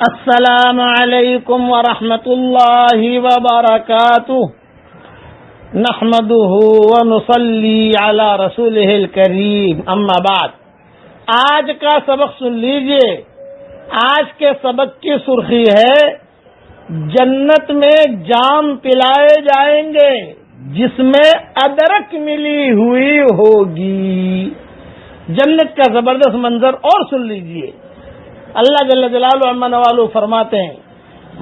السلام علیکم ورحمۃ اللہ وبرکاتہ نحمده ونصلی علی رسولہ الکریم اما بعد۔ آج کا سبق سن لیجئے۔ آج کے سبق کی سرخی ہے جنت میں جام پلائے جائیں گے جس میں ادرک ملی ہوئی ہوگی۔ جنت کا زبردست منظر اور سن لیجئے۔ اللہ جل جلالہ عما نوالہ فرماتے ہیں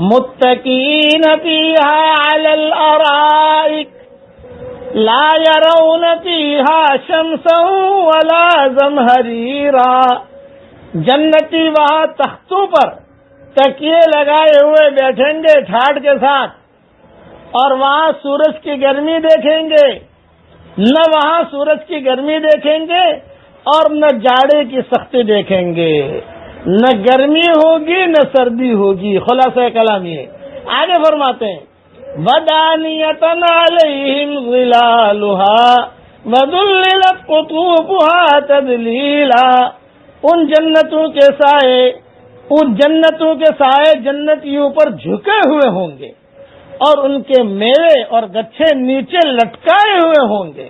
متکئین فیہا علی الارائک لا یرون فیہا شمسا ولا زمہریرا۔ جنتی وہاں تختوں پر تکیے لگائے ہوئے بیٹھیں گے ٹھاٹھ کے ساتھ، اور وہاں سورج کی گرمی دیکھیں گے، نہ وہاں سورج کی گرمی دیکھیں گے اور نہ جاڑے کی سختی دیکھیں گے، نہ گرمی ہوگی نہ سردی ہوگی۔ خلاصہ کلام یہ آگے فرماتے ہیں وَدَانِيَةً عَلَيْهِمْ ظِلَالُهَا وَذُلِّلَتْ قُطُوفُهَا تَذْلِيلًا۔ ان جنتوں کے سائے جنتیوں پر جھکے ہوئے ہوں گے، اور ان کے میوے اور گچھے نیچے لٹکائے ہوئے ہوں گے۔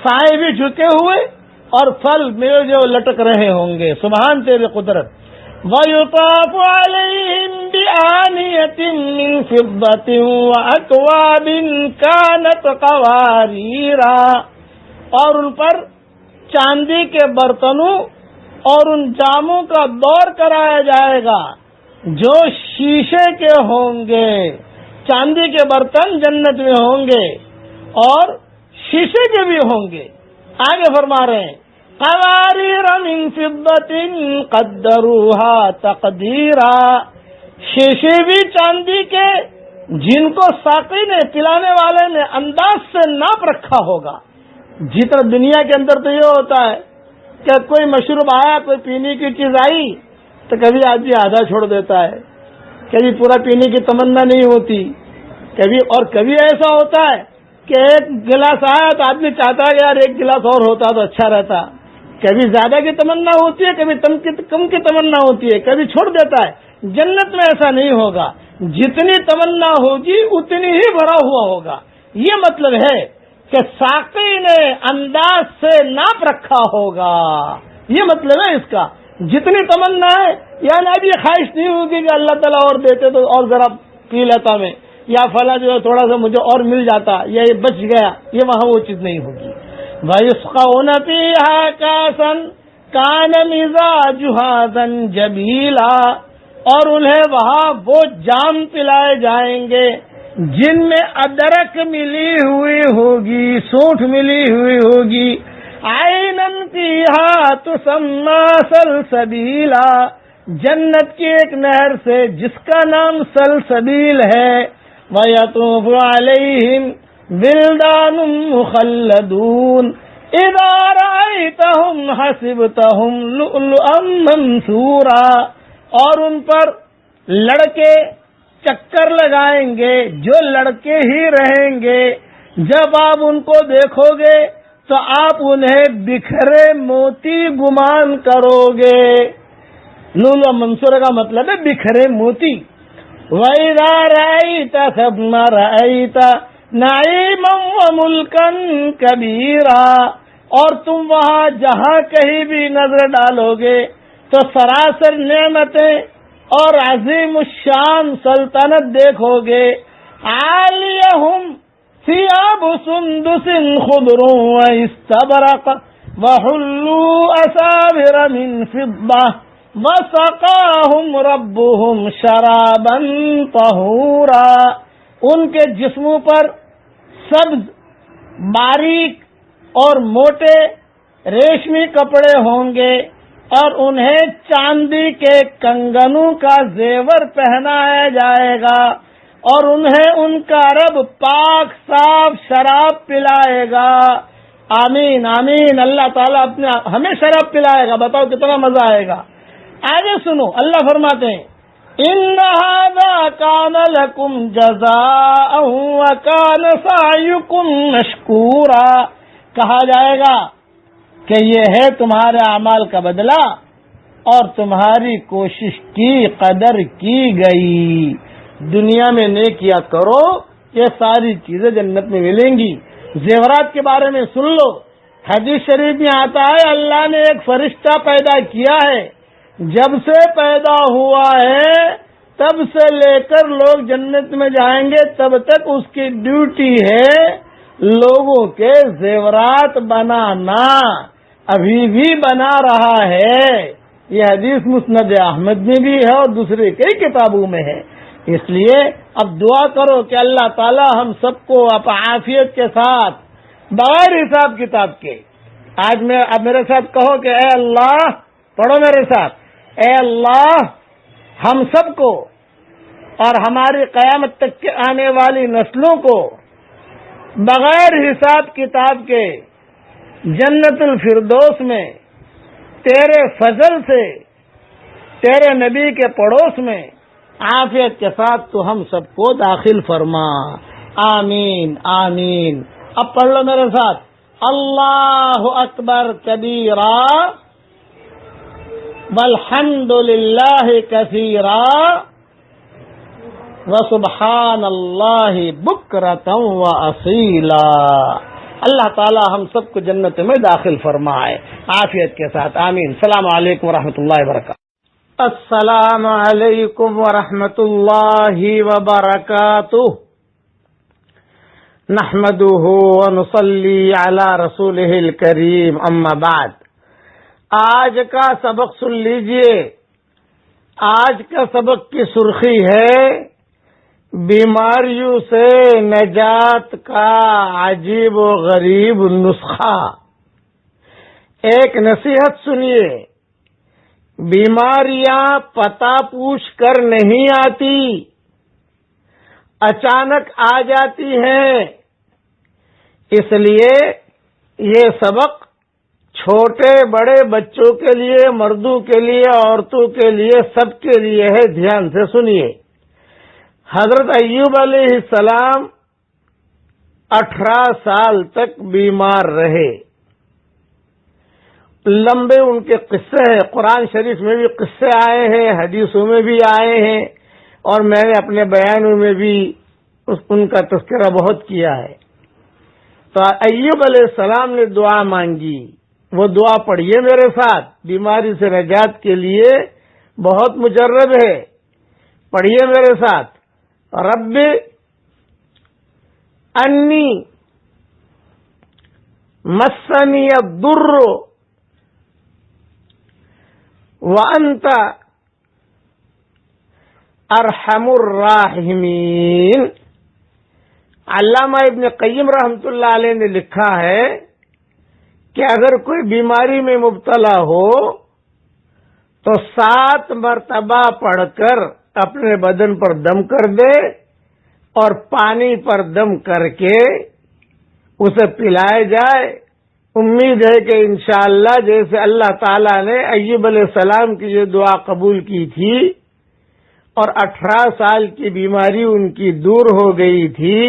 سائے بھی جھکے ہوئے اور پھل میوے جو لٹک رہے ہوں گے۔ سبحان تیری قدرت۔ وَيُطَافُ عَلَيْهِمْ بِآنِيَةٍ مِّن فِضَّةٍ وَأَكْوَابٍ كَانَتْ قَوَارِيرَا۔ اور ان پر چاندی کے برتنوں اور ان جاموں کا دور کرایا جائے گا جو شیشے کے ہوں گے۔ چاندی کے برتن جنت میں ہوں گے اور شیشے کے بھی ہوں گے۔ آگے فرما رہے ہیں قواریر من فضة قدروها تقدیرا۔ شیشے بھی چاندی کے جن کو ساقی نے، پلانے والے نے انداز سے ناپ رکھا ہوگا۔ جتنا دنیا کے اندر تو یہ ہوتا ہے کہ کوئی مشروب آیا، کوئی پینے کی چیز آئی تو کبھی آدمی آدھا چھوڑ دیتا ہے، کبھی پورا پینے کی تمنا نہیں ہوتی، کبھی ایسا ہوتا ہے کہ ایک گلاس آیا تو آدمی چاہتا ہے یار ایک گلاس اور ہوتا تو اچھا رہتا۔ کبھی زیادہ کی تمنا ہوتی ہے، کبھی کم کی تمنا ہوتی ہے، کبھی چھوڑ دیتا ہے۔ جنت میں ایسا نہیں ہوگا، جتنی تمنا ہوگی اتنی ہی بھرا ہوا ہوگا۔ یہ مطلب ہے کہ ساقی نے انداز سے ناپ رکھا ہوگا، یہ مطلب ہے اس کا۔ جتنی تمنا ہے، یعنی اب یہ خواہش نہیں ہوگی کہ اللہ تعالیٰ اور دیتے تو اور ذرا پی لیتا میں، یا فلاں جو تھوڑا سا مجھے اور مل جاتا، یا یہ بچ گیا، یہ وہاں وہ چیز نہیں ہوگی۔ وَيُسْقَوْنَ فِيهَا كَأْسًا كَانَ مِزَاجُهَا زَنْجَبِيلًا۔ اور انہیں وہاں وہ جام پلائے جائیں گے جن میں ادرک ملی ہوئی ہوگی، سونٹھ ملی ہوئی ہوگی۔ عَيْنًا فِيهَا تُسَمَّى سَلْسَبِيلًا۔ جنت کی ایک نہر سے جس کا نام سلسبیل ہے۔ وَيَطُوفُ عَلَيْهِمْ وِلْدَانٌ مُخَلَّدُونَ إِذَا رَأَيْتَهُمْ حَسِبْتَهُمْ لُؤْلُؤًا مَنْثُورًا۔ اور ان پر لڑکے چکر لگائیں گے جو لڑکے ہی رہیں گے، جب آپ ان کو دیکھو گے تو آپ انہیں بکھرے موتی گمان کرو گے۔ لؤلؤا منثورا کا مطلب ہے بکھرے موتی۔ وَإِذَا رَأَيْتَ ثَمَّ رَأَيْتَ نَعِيمًا وَمُلْكًا كَبِيرًا۔ اور تم وہاں جہاں کہیں بھی نظر ڈالو گے تو سراسر نعمتیں اور عظیم الشان سلطنت دیکھو گے۔ عَالِيَهُمْ ثِيَابُ سُنْدُسٍ خُضْرٌ وَإِسْتَبْرَقٍ وَحُلُّوا أَسَاوِرَ مِنْ فِضَّةٍ وَسَقَاهُمْ رَبُّهُمْ شَرَابًا طَهُورًا۔ ان کے جسموں پر سبز، باریک اور موٹے ریشمی کپڑے ہوں گے، اور انہیں چاندی کے کنگنوں کا زیور پہنایا جائے گا، اور انہیں ان کا رب پاک صاف شراب پلائے گا۔ آمین آمین۔ اللہ تعالیٰ ہمیں شراب پلائے گا، بتاؤ کتنا مزہ آئے گا۔ آگے سنو، اللہ فرماتے ہیں إِنَّ هَذَا كَانَ لَكُمْ جَزَاءً وَكَانَ سَعْيُكُمْ مَشْكُورًا۔ کہا جائے گا کہ یہ ہے تمہارے اعمال کا بدلہ، اور تمہاری کوشش کی قدر کی گئی۔ دنیا میں نیکیاں کرو، یہ ساری چیزیں جنت میں ملیں گی۔ زیورات کے بارے میں سن لو، حدیث شریف میں آتا ہے اللہ نے ایک فرشتہ پیدا کیا ہے، جب سے پیدا ہوا ہے تب سے لے کر لوگ جنت میں جائیں گے تب تک اس کی ڈیوٹی ہے لوگوں کے زیورات بنانا، ابھی بھی بنا رہا ہے۔ یہ حدیث مسند احمد میں بھی ہے اور دوسرے کئی کتابوں میں ہے۔ اس لیے اب دعا کرو کہ اللہ تعالی ہم سب کو عافیت کے ساتھ بغیر حساب کتاب کے، اب میرے ساتھ کہو کہ اے اللہ، پڑھو میرے ساتھ، اے اللہ ہم سب کو اور ہماری قیامت تک کے آنے والی نسلوں کو بغیر حساب کتاب کے جنت الفردوس میں تیرے فضل سے، تیرے نبی کے پڑوس میں عافیت کے ساتھ تو ہم سب کو داخل فرما، آمین آمین۔ اب پڑھ لو میرے ساتھ، اللہ اکبر کبیرا والحمد للہ کثیرا وسبحان اللہ بکرۃ واصیلا۔ اللہ تعالی ہم سب کو جنت میں داخل فرمائے عافیت کے ساتھ، آمین۔ السلام علیکم ورحمۃ اللہ وبرکاتہ۔ السلام علیکم ورحمۃ اللہ وبرکاتہ۔ نحمده ونصلی علی رسولہ الکریم، اما بعد۔ آج کا سبق سن لیجئے۔ آج کا سبق کی سرخی ہے بیماریوں سے نجات کا عجیب و غریب نسخہ۔ ایک نصیحت سنیے، بیماریاں پتہ پوچھ کر نہیں آتی، اچانک آ جاتی ہیں۔ اس لیے یہ سبق چھوٹے بڑے بچوں کے لیے، مردوں کے لیے، عورتوں کے لیے، سب کے لیے ہے، دھیان سے سنیے۔ حضرت ایوب علیہ السلام 18 سال تک بیمار رہے۔ لمبے ان کے قصے ہیں، قرآن شریف میں بھی قصے آئے ہیں، حدیثوں میں بھی آئے ہیں، اور میں نے اپنے بیانوں میں بھی ان کا تذکرہ بہت کیا ہے۔ تو ایوب علیہ السلام نے دعا مانگی، وہ دعا پڑھیے میرے ساتھ، بیماری سے نجات کے لیے بہت مجرب ہے، پڑھیے میرے ساتھ۔ رب انی مسنی الضر وانت ارحم الراحمین۔ علامہ ابن قیم رحمۃ اللہ علیہ نے لکھا ہے کہ اگر کوئی بیماری میں مبتلا ہو تو 7 مرتبہ پڑھ کر اپنے بدن پر دم کر دے اور پانی پر دم کر کے اسے پلائے جائے۔ امید ہے کہ انشاءاللہ جیسے اللہ تعالیٰ نے ایوب علیہ السلام کی یہ دعا قبول کی تھی اور 18 سال کی بیماری ان کی دور ہو گئی تھی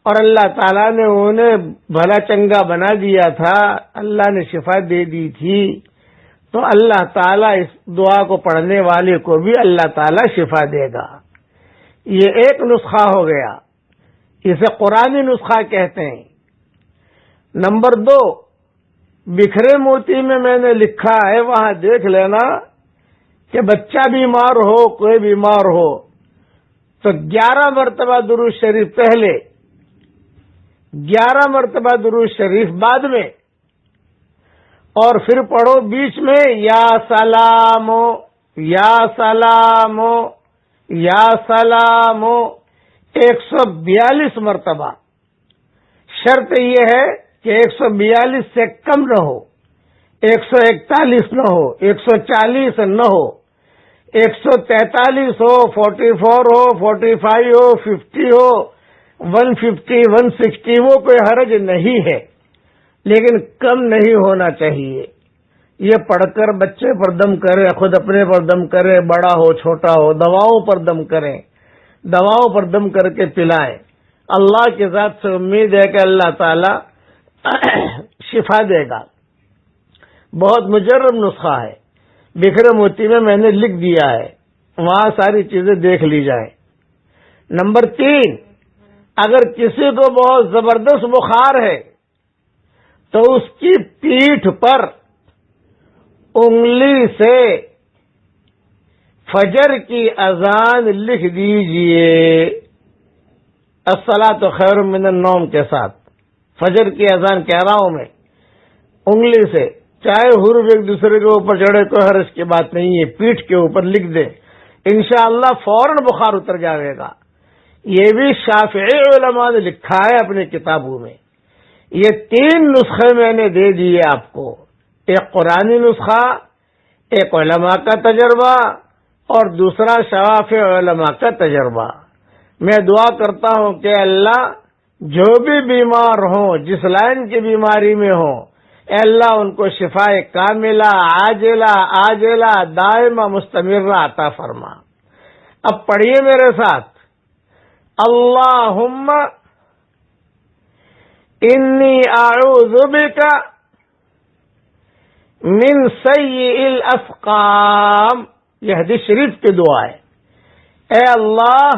اور اللہ تعالیٰ نے انہیں بھلا چنگا بنا دیا تھا، اللہ نے شفا دے دی تھی، تو اللہ تعالیٰ اس دعا کو پڑھنے والے کو بھی اللہ تعالیٰ شفا دے گا۔ یہ ایک نسخہ ہو گیا، اسے قرآنی نسخہ کہتے ہیں۔ نمبر 2، بکھرے موتی میں نے لکھا ہے، وہاں دیکھ لینا کہ بچہ بیمار ہو، کوئی بیمار ہو تو 11 مرتبہ درود شریف پہلے، 11 مرتبہ درود شریف بعد میں، اور پھر پڑھو بیچ میں یا سلامو یا سلامو یا سلامو 142 مرتبہ۔ شرط یہ ہے کہ 142 سے کم نہ ہو، 141 نہ ہو، 140 نہ ہو، 143 ہو، 44 ہو، 45 ہو، 50 ہو، 150، 160، وہ کوئی حرج نہیں ہے، لیکن کم نہیں ہونا چاہیے۔ یہ پڑھ کر بچے پر دم کرے، خود اپنے پر دم کرے، بڑا ہو چھوٹا ہو، دواؤں پر دم کریں، دواؤں پر دم کر کے پلائیں۔ اللہ کے ذات سے امید ہے کہ اللہ تعالی شفا دے گا۔ بہت مجرب نسخہ ہے۔ بکھرے موتی میں نے لکھ دیا ہے، وہاں ساری چیزیں دیکھ لی جائیں۔ نمبر 3، اگر کسی کو بہت زبردست بخار ہے تو اس کی پیٹھ پر انگلی سے فجر کی اذان لکھ دیجئے، الصلاۃ خیر من النوم کے ساتھ، فجر کی اذان کہہ رہا ہوں میں، انگلی سے، چاہے حروف ایک دوسرے کے اوپر چڑھے کوئی حرج کی بات نہیں ہے، پیٹھ کے اوپر لکھ دیں، انشاءاللہ فوراً بخار اتر جائے گا۔ یہ بھی شافعی علماء نے لکھا ہے اپنی کتابوں میں۔ یہ 3 نسخے میں نے دے دیے آپ کو، ایک قرآنی نسخہ، ایک علماء کا تجربہ، اور دوسرا شافعی علماء کا تجربہ۔ میں دعا کرتا ہوں کہ اللہ جو بھی بیمار ہوں، جس لائن کی بیماری میں ہوں، اے اللہ ان کو شفاء کاملہ عاجلہ دائمہ مستمرہ عطا فرما۔ اب پڑھیے میرے ساتھ، اللہم انی اعوذ بک من سیئ الاسقام، یہ حدیث شریف کی دعا ہے۔ اے اللہ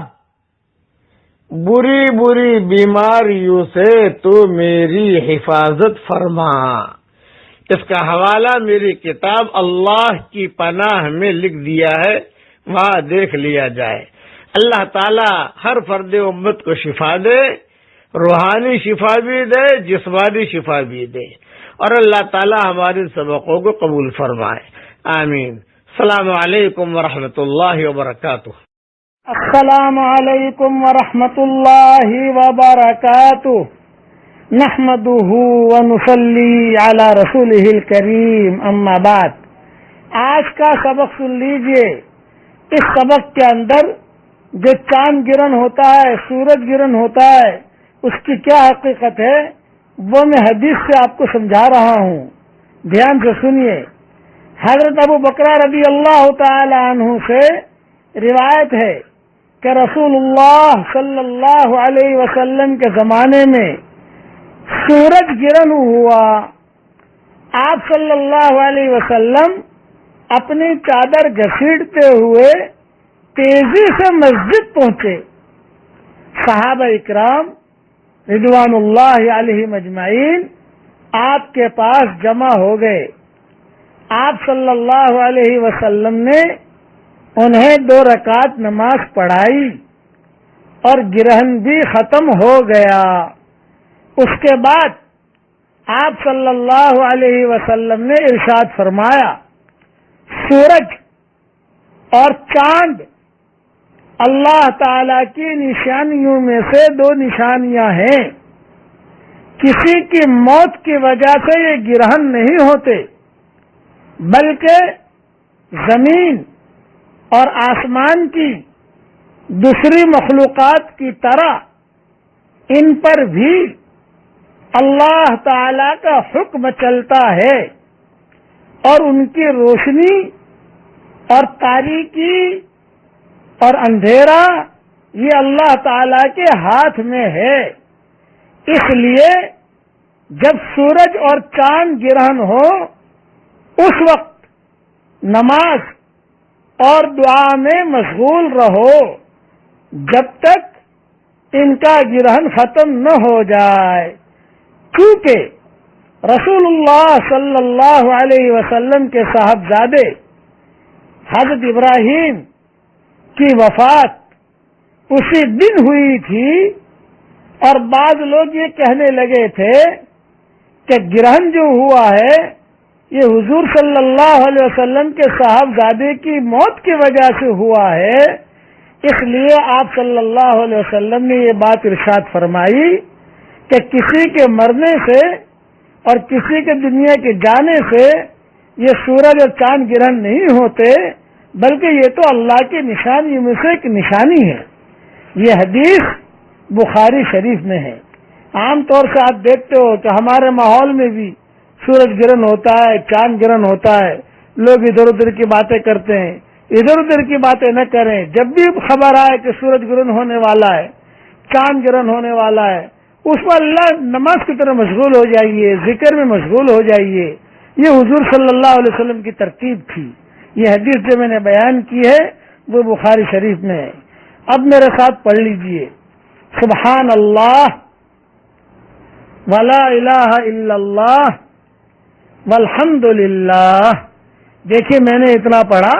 بری بری بیماریوں سے تو میری حفاظت فرما۔ اس کا حوالہ میری کتاب اللہ کی پناہ میں لکھ دیا ہے، وہاں دیکھ لیا جائے۔ اللہ تعالی ہر فرد امت کو شفا دے، روحانی شفا بھی دے، جسمانی شفا بھی دے، اور اللہ تعالی ہمارے سبقوں کو قبول فرمائے، آمین۔ السلام علیکم ورحمۃ اللہ وبرکاتہ۔ السلام علیکم ورحمۃ اللہ وبرکاتہ۔ نحمده ونصلی علی رسولہ الکریم، اما بعد۔ آج کا سبق سن لیجئے۔ اس سبق کے اندر جو چاند گرہن ہوتا ہے، سورج گرہن ہوتا ہے، اس کی کیا حقیقت ہے وہ میں حدیث سے آپ کو سمجھا رہا ہوں، دھیان سے سنیے۔ حضرت ابو بکر رضی اللہ تعالی عنہ سے روایت ہے کہ رسول اللہ صلی اللہ علیہ وسلم کے زمانے میں سورج گرہن ہوا، آپ صلی اللہ علیہ وسلم اپنی چادر گھسیٹتے ہوئے تیزی سے مسجد پہنچے۔ صحابہ اکرام رضوان اللہ علیہم اجمعین آپ کے پاس جمع ہو گئے۔ آپ صلی اللہ علیہ وسلم نے انہیں 2 رکعت نماز پڑھائی اور گرہن بھی ختم ہو گیا۔ اس کے بعد آپ صلی اللہ علیہ وسلم نے ارشاد فرمایا، سورج اور چاند اللہ تعالی کی نشانیوں میں سے 2 نشانیاں ہیں۔ کسی کی موت کی وجہ سے یہ گرہن نہیں ہوتے، بلکہ زمین اور آسمان کی دوسری مخلوقات کی طرح ان پر بھی اللہ تعالی کا حکم چلتا ہے، اور ان کی روشنی اور تاریکی اور اندھیرا یہ اللہ تعالی کے ہاتھ میں ہے۔ اس لیے جب سورج اور چاند گرہن ہو اس وقت نماز اور دعا میں مشغول رہو جب تک ان کا گرہن ختم نہ ہو جائے، کیونکہ رسول اللہ صلی اللہ علیہ وسلم کے صاحبزادے حضرت ابراہیم کی وفات اسی دن ہوئی تھی، اور بعض لوگ یہ کہنے لگے تھے کہ گرہن جو ہوا ہے یہ حضور صلی اللہ علیہ وسلم کے صاحبزادے کی موت کی وجہ سے ہوا ہے، اس لیے آپ صلی اللہ علیہ وسلم نے یہ بات ارشاد فرمائی کہ کسی کے مرنے سے اور کسی کے دنیا کے جانے سے یہ سورج اور چاند گرہن نہیں ہوتے، بلکہ یہ تو اللہ کی نشانیوں میں سے ایک نشانی ہے۔ یہ حدیث بخاری شریف میں ہے۔ عام طور سے آپ دیکھتے ہو کہ ہمارے ماحول میں بھی سورج گرہن ہوتا ہے، چاند گرہن ہوتا ہے، لوگ ادھر ادھر کی باتیں کرتے ہیں۔ ادھر ادھر کی باتیں نہ کریں۔ جب بھی خبر آئے کہ سورج گرہن ہونے والا ہے، چاند گرہن ہونے والا ہے، اس پر اللہ نماز کی طرح مشغول ہو جائیے، ذکر میں مشغول ہو جائیے۔ یہ حضور صلی اللہ علیہ وسلم کی ترتیب تھی۔ یہ حدیث جو میں نے بیان کی ہے وہ بخاری شریف میں ہے. اب میرے ساتھ پڑھ لیجئے سبحان اللہ ولا الہ الا اللہ والحمد للہ. دیکھیے میں نے اتنا پڑھا،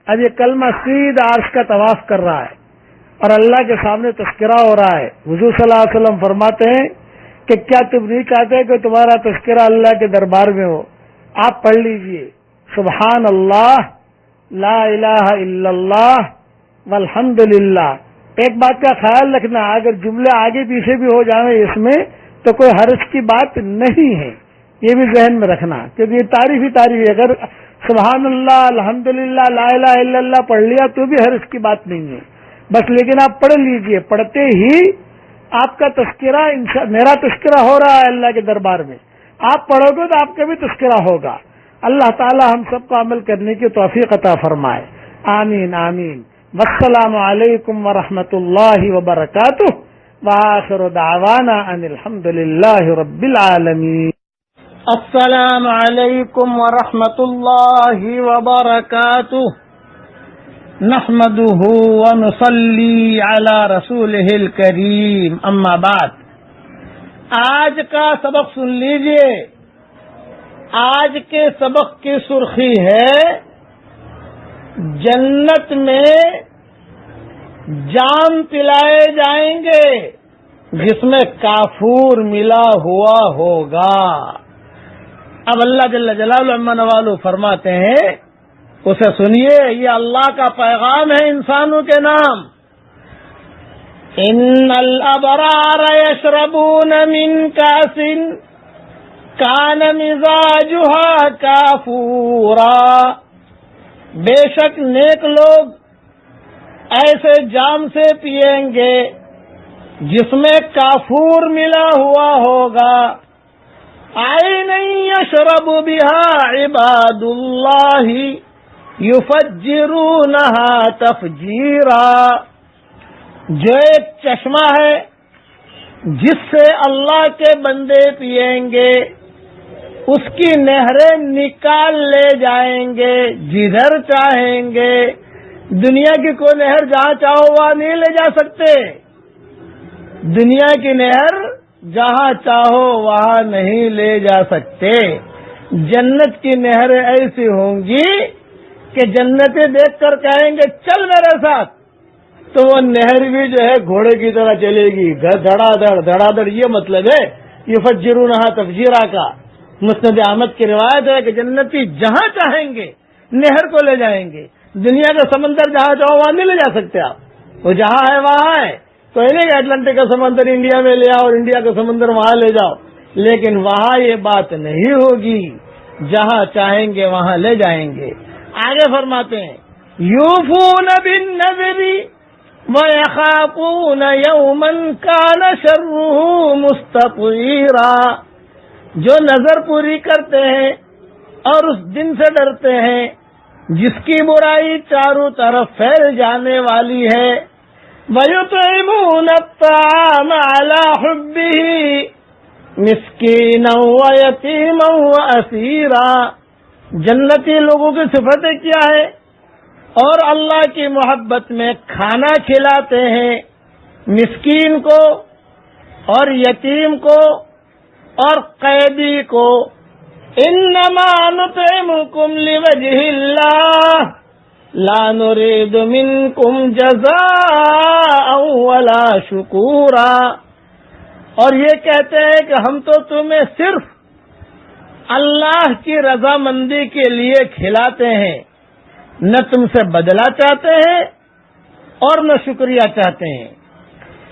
اب یہ کلمہ سیدھا عرش کا طواف کر رہا ہے اور اللہ کے سامنے تذکرہ ہو رہا ہے. حضور صلی اللہ علیہ وسلم فرماتے ہیں کہ کیا تم نہیں چاہتے کہ تمہارا تذکرہ اللہ کے دربار میں ہو؟ آپ پڑھ لیجئے سبحان اللہ لا الہ الا اللہ والحمد للہ. ایک بات کا خیال رکھنا، اگر جملے آگے پیچھے بھی ہو جائیں اس میں تو کوئی حرج کی بات نہیں ہے، یہ بھی ذہن میں رکھنا، کیونکہ یہ تعریف ہی تعریف ہے. اگر سبحان اللہ الحمدللہ لا الہ الا اللہ پڑھ لیا تو بھی حرج کی بات نہیں ہے بس. لیکن آپ پڑھ لیجئے، پڑھتے ہی آپ کا تذکرہ میرا تذکرہ ہو رہا ہے اللہ کے دربار میں، آپ پڑھو گے تو آپ کا بھی تذکرہ ہوگا. اللہ تعالی ہم سب کو عمل کرنے کی توفیق عطا فرمائے. آمین آمین. والسلام علیکم ورحمۃ اللہ وبرکاتہ. وآخر دعوانا ان الحمد للہ رب العالمین. السلام علیکم ورحمۃ اللہ وبرکاتہ. نحمده ونصلی علی رسولہ الکریم. اما بعد، آج کا سبق سن لیجئے. آج کے سبق کی سرخی ہے جنت میں جام پلائے جائیں گے جس میں کافور ملا ہوا ہوگا. اب اللہ جل جلالہ عما نوالہ فرماتے ہیں، اسے سنیے، یہ اللہ کا پیغام ہے انسانوں کے نام. ان الابرار یشربون من کاس کان مزاجها کافورا. بے شک نیک لوگ ایسے جام سے پیئیں گے جس میں کافور ملا ہوا ہوگا. عین یشرب بها عباد اللہ یفجرونها تفجیرا. جو ایک چشمہ ہے جس سے اللہ کے بندے پیئیں گے، اس کی نہریں نکال لے جائیں گے جدھر چاہیں گے. دنیا کی کوئی نہر جہاں چاہو وہاں نہیں لے جا سکتے. دنیا کی نہر جہاں چاہو وہاں نہیں لے جا سکتے. جنت کی نہریں ایسی ہوں گی کہ جنتی دیکھ کر کہیں گے چل میرے ساتھ، تو وہ نہر بھی جو ہے گھوڑے کی طرح چلے گی، دھڑا دھڑ. یہ مطلب ہے یفجرونها تفجیرا کا. مسند احمد کی روایت ہے کہ جنتی جہاں چاہیں گے نہر کو لے جائیں گے. دنیا کا سمندر جہاں چاہو وہاں نہیں لے جا سکتے آپ، وہ جہاں ہے وہاں ہے. تو نہیں کہ اٹلانٹک کا سمندر انڈیا میں لے آؤ اور انڈیا کا سمندر وہاں لے جاؤ، لیکن وہاں یہ بات نہیں ہوگی. جہاں چاہیں گے وہاں لے جائیں گے. آگے فرماتے ہیں یوفون بالنذر وَيَخَافُونَ يَوْمًا كَانَ شَرُّهُ مُسْتَطِيرًا. جو نظر پوری کرتے ہیں اور اس دن سے ڈرتے ہیں جس کی برائی چاروں طرف پھیل جانے والی ہے. وَيُطْعِمُونَ الطَّعَامَ عَلَى حُبِّهِ مِسْكِينًا وَيَتِيمًا وَأَسِيرًا. جنتی لوگوں کی صفتیں کیا ہے؟ اور اللہ کی محبت میں کھانا کھلاتے ہیں مسکین کو اور یتیم کو اور قیدی کو. انما نطعمکم لوجہ اللہ لا نريد منکم جزاء ولا شکورا. اور یہ کہتے ہیں کہ ہم تو تمہیں صرف اللہ کی رضامندی کے لیے کھلاتے ہیں، نہ تم سے بدلہ چاہتے ہیں اور نہ شکریہ چاہتے ہیں.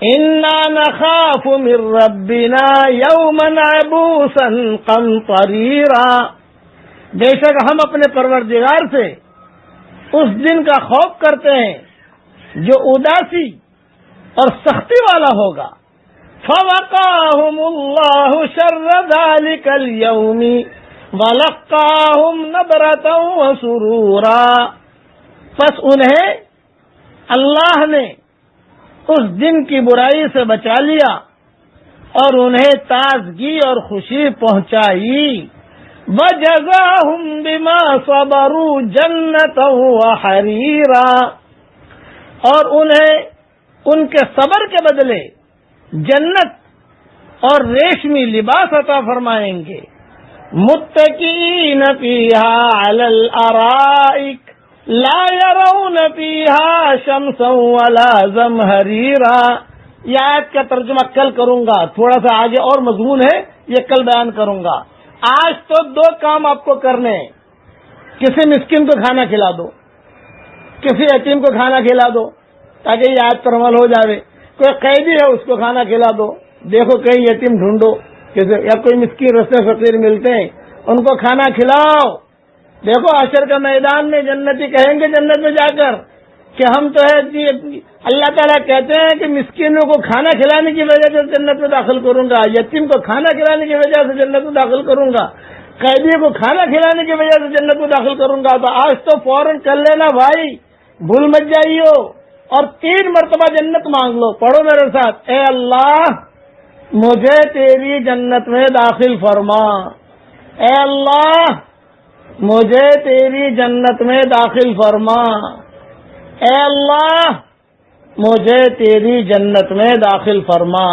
انا نخاف من ربنا یوما عبوسا قمطریرا. بے شک ہم اپنے پروردگار سے اس دن کا خوف کرتے ہیں جو اداسی اور سختی والا ہوگا. فوقاهم الله شر ذلك اليوم وَلَقَّاهُمْ نَضْرَةً وَسُرُورًا. پس انہیں اللہ نے اس دن کی برائی سے بچا لیا اور انہیں تازگی اور خوشی پہنچائی. وَجَزَاهُمْ بِمَا صَبَرُوا جَنَّةً وَحَرِيرًا، اور انہیں ان کے صبر کے بدلے جنت اور ریشمی لباس عطا فرمائیں گے. متکئین فیہا علی الارائک لا يرون فیہا شمسا ولا زمہریرا. یہ آیت کا ترجمہ کل کروں گا، تھوڑا سا آگے اور مضمون ہے، یہ کل بیان کروں گا. آج تو دو کام آپ کو کرنے ہیں. کسی مسکین کو کھانا کھلا دو، کسی یتیم کو کھانا کھلا دو تاکہ یہ آیت پر عمل ہو جاوے. کوئی قیدی ہے اس کو کھانا کھلا دو. دیکھو کہیں یتیم ڈھونڈو یا کوئی مسکین رستے فقیر ملتے ہیں ان کو کھانا کھلاؤ. دیکھو حشر کا میدان میں جنتی کہیں گے جنت میں جا کر کہ ہم تو ہے جی، اللہ تعالیٰ کہتے ہیں کہ مسکینوں کو کھانا کھلانے کی وجہ سے جنت میں داخل کروں گا، یتیم کو کھانا کھلانے کی وجہ سے جنت میں داخل کروں گا، قیدی کو کھانا کھلانے کی وجہ سے جنت میں داخل کروں گا. تو آج تو فوراً چل لینا بھائی، بھول مت جائیو اور 3 مرتبہ جنت مانگ لو. پڑھو میرے ساتھ، اے اللہ مجھے تیری جنت میں داخل فرما، اے اللہ مجھے تیری جنت میں داخل فرما، اے اللہ مجھے تیری جنت میں داخل فرما.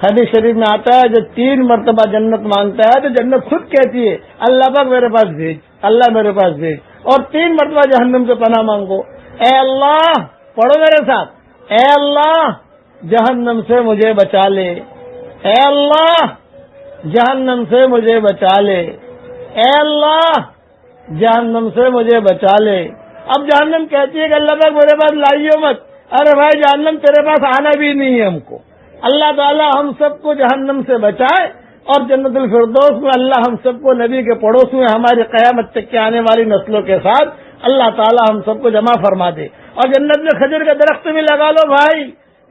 حدیث شریف میں آتا ہے جو 3 مرتبہ جنت مانگتا ہے تو جنت خود کہتی ہے اللہ پاک میرے پاس بھیج، اللہ میرے پاس بھیج. اور 3 مرتبہ جہنم سے پناہ مانگو. اے اللہ، پڑھو میرے ساتھ، اے اللہ جہنم سے مجھے بچا لے، اے اللہ جہنم سے مجھے بچا لے، اے اللہ جہنم سے مجھے بچا لے. اب جہنم کہتی ہے کہ اللہ پاک میرے پاس لائیو مت. ارے بھائی جہنم تیرے پاس آنا بھی نہیں ہے ہم کو. اللہ تعالیٰ ہم سب کو جہنم سے بچائے اور جنت الفردوس میں اللہ ہم سب کو نبی کے پڑوس میں ہماری قیامت تک کے آنے والی نسلوں کے ساتھ اللہ تعالیٰ ہم سب کو جمع فرما دے. اور جنت میں کھجور کا درخت بھی لگا لو بھائی،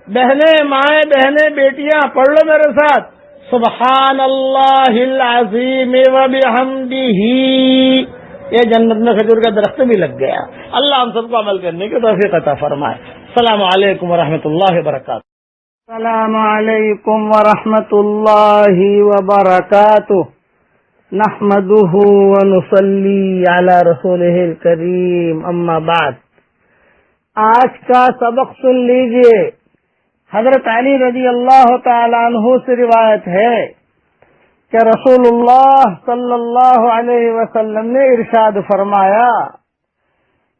بہنیں، مائیں، بہنیں، بیٹیاں، پڑھ لو میرے ساتھ، سبحان اللہ العظیم وبحمدہ. یہ جنت میں کھجور کا درخت بھی لگ گیا. اللہ ہم سب کو عمل کرنے کی توفیق عطا فرمائے. السلام علیکم ورحمۃ اللہ وبرکاتہ. السلام علیکم ورحمۃ اللہ وبرکاتہ. نحمده ونصلی علی رسولہ الکریم، اما بعد. آج کا سبق سن لیجئے. حضرت علی رضی اللہ تعالی عنہ سے روایت ہے کہ رسول اللہ صلی اللہ علیہ وسلم نے ارشاد فرمایا،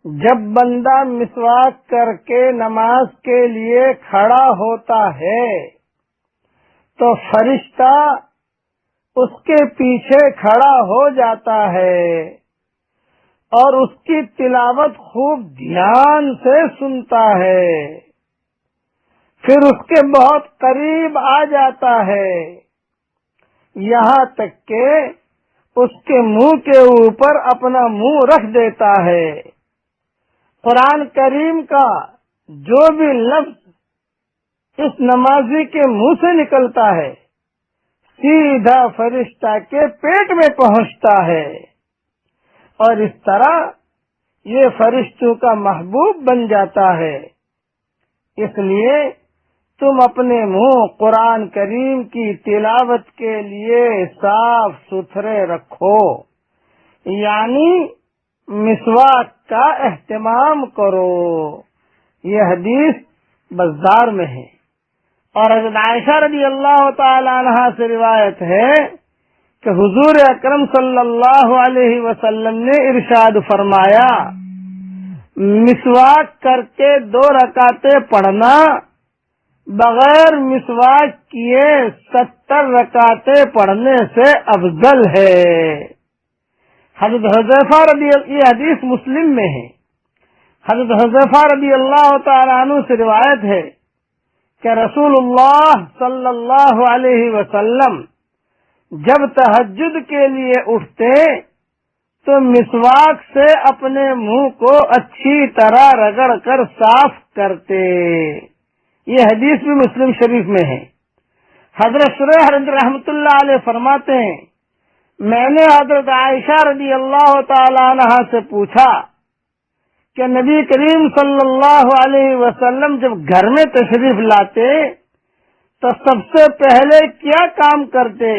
جب بندہ مسواک کر کے نماز کے لیے کھڑا ہوتا ہے تو فرشتہ اس کے پیچھے کھڑا ہو جاتا ہے اور اس کی تلاوت خوب دھیان سے سنتا ہے، پھر اس کے بہت قریب آ جاتا ہے، یہاں تک کہ اس کے منہ کے اوپر اپنا منہ رکھ دیتا ہے. قرآن کریم کا جو بھی لفظ اس نمازی کے منہ سے نکلتا ہے سیدھا فرشتہ کے پیٹ میں پہنچتا ہے، اور اس طرح یہ فرشتوں کا محبوب بن جاتا ہے. اس لیے تم اپنے منہ قرآن کریم کی تلاوت کے لیے صاف ستھرے رکھو، یعنی مسواک کا اہتمام کرو. یہ حدیث بزار میں ہے. اور حضرت عائشہ رضی اللہ تعالی عنہا سے روایت ہے کہ حضور اکرم صلی اللہ علیہ وسلم نے ارشاد فرمایا، مسواک کر کے 2 رکعتیں پڑھنا بغیر مسواک کیے 70 رکعتیں پڑھنے سے افضل ہے. حضرت حذیفہ یہ حدیث مسلم میں ہے. حضرت حذیفہ رضی اللہ تعالی عنہ سے روایت ہے کہ رسول اللہ صلی اللہ علیہ وسلم جب تہجد کے لیے اٹھتے تو مسواک سے اپنے منہ کو اچھی طرح رگڑ کر صاف کرتے. یہ حدیث بھی مسلم شریف میں ہے. حضرت شریح رحمۃ اللہ علیہ فرماتے ہیں، میں نے حضرت عائشہ رضی اللہ تعالی عنہ سے پوچھا کہ نبی کریم صلی اللہ علیہ وسلم جب گھر میں تشریف لاتے تو سب سے پہلے کیا کام کرتے؟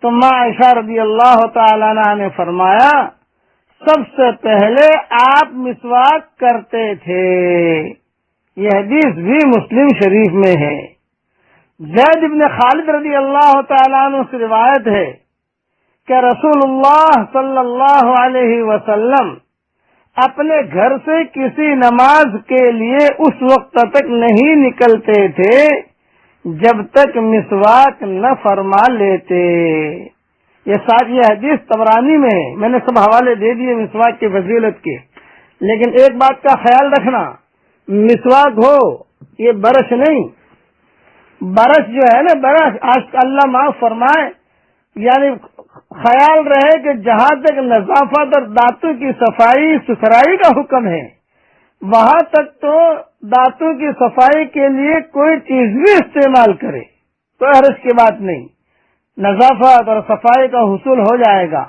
تو ماں عائشہ رضی اللہ تعالی عنہا نے فرمایا سب سے پہلے آپ مسواک کرتے تھے. یہ حدیث بھی مسلم شریف میں ہے. زید بن خالد رضی اللہ تعالیٰ عنہ سے روایت ہے کہ رسول اللہ صلی اللہ علیہ وسلم اپنے گھر سے کسی نماز کے لیے اس وقت تک نہیں نکلتے تھے جب تک مسواک نہ فرما لیتے. یہ حدیث طبرانی میں ہے. میں نے سب حوالے دے دیے مسواک کی فضیلت کے. لیکن ایک بات کا خیال رکھنا، مسواک ہو یہ برش نہیں. برش جو ہے نا، برش آج اللہ معاف فرمائے، یعنی خیال رہے کہ جہاں تک نظافت اور دانتوں کی صفائی ستھرائی کا حکم ہے، وہاں تک تو دانتوں کی صفائی کے لیے کوئی چیز بھی استعمال کرے کوئی حرج کی بات نہیں. نظافت اور صفائی کا حصول ہو جائے گا،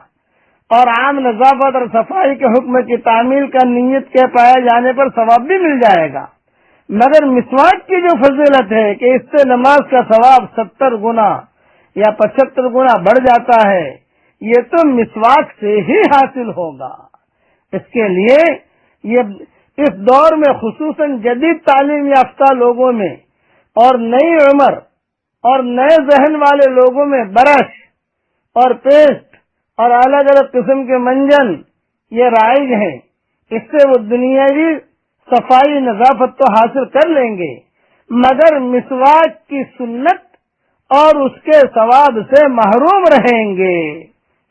اور عام نظافت اور صفائی کے حکم کی تعمیل کا نیت کے پائے جانے پر ثواب بھی مل جائے گا. مگر مسواک کی جو فضیلت ہے کہ اس سے نماز کا ثواب 70 گنا یا 75 گنا بڑھ جاتا ہے، یہ تو مسواک سے ہی حاصل ہوگا. اس کے لیے یہ اس دور میں خصوصاً جدید تعلیم یافتہ لوگوں میں اور نئی عمر اور نئے ذہن والے لوگوں میں برش اور پیسٹ اور الگ الگ قسم کے منجن یہ رائج ہیں. اس سے وہ دنیاوی صفائی نظافت تو حاصل کر لیں گے، مگر مسواک کی سنت اور اس کے ثواب سے محروم رہیں گے.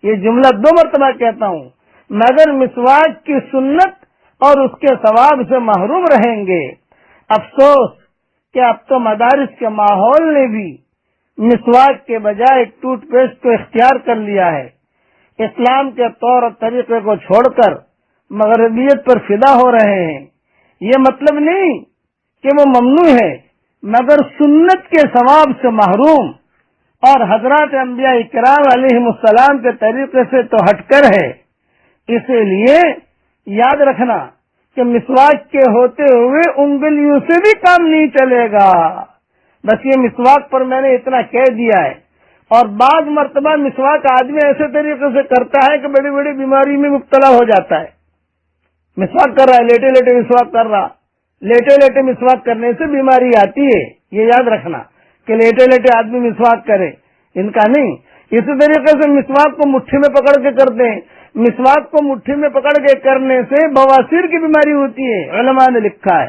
یہ جملہ 2 مرتبہ کہتا ہوں، مگر مسواک کی سنت اور اس کے ثواب سے محروم رہیں گے. افسوس کہ اب تو مدارس کے ماحول نے بھی مسواک کے بجائے ٹوتھ پیسٹ کو اختیار کر لیا ہے. اسلام کے طور اور طریقے کو چھوڑ کر مغربیت پر فدا ہو رہے ہیں. یہ مطلب نہیں کہ وہ ممنوع ہے، مگر سنت کے ثواب سے محروم اور حضرات انبیاء کرام علیہم السلام کے طریقے سے تو ہٹ کر ہے. اسی لیے یاد رکھنا کہ مسواک کے ہوتے ہوئے انگلیوں سے بھی کام نہیں چلے گا. بس یہ مسواک پر میں نے اتنا کہہ دیا ہے. اور بعض مرتبہ مسواک آدمی ایسے طریقے سے کرتا ہے کہ بڑی بڑی بیماری میں مبتلا ہو جاتا ہے. مسواک کر رہا ہے، لیٹے لیٹے مسواک کر رہا، لیٹے لیٹے مسواک کرنے سے بیماری آتی ہے. یہ یاد رکھنا کہ لیٹے لیٹے آدمی مسواک کرے، ان کا نہیں. اسی طریقے سے مسواک کو مٹھی میں پکڑ کے کرتے ہیں. مسواک کو مٹھی میں پکڑ کے کرنے سے بواسیر کی بیماری ہوتی ہے، علماء نے لکھا ہے.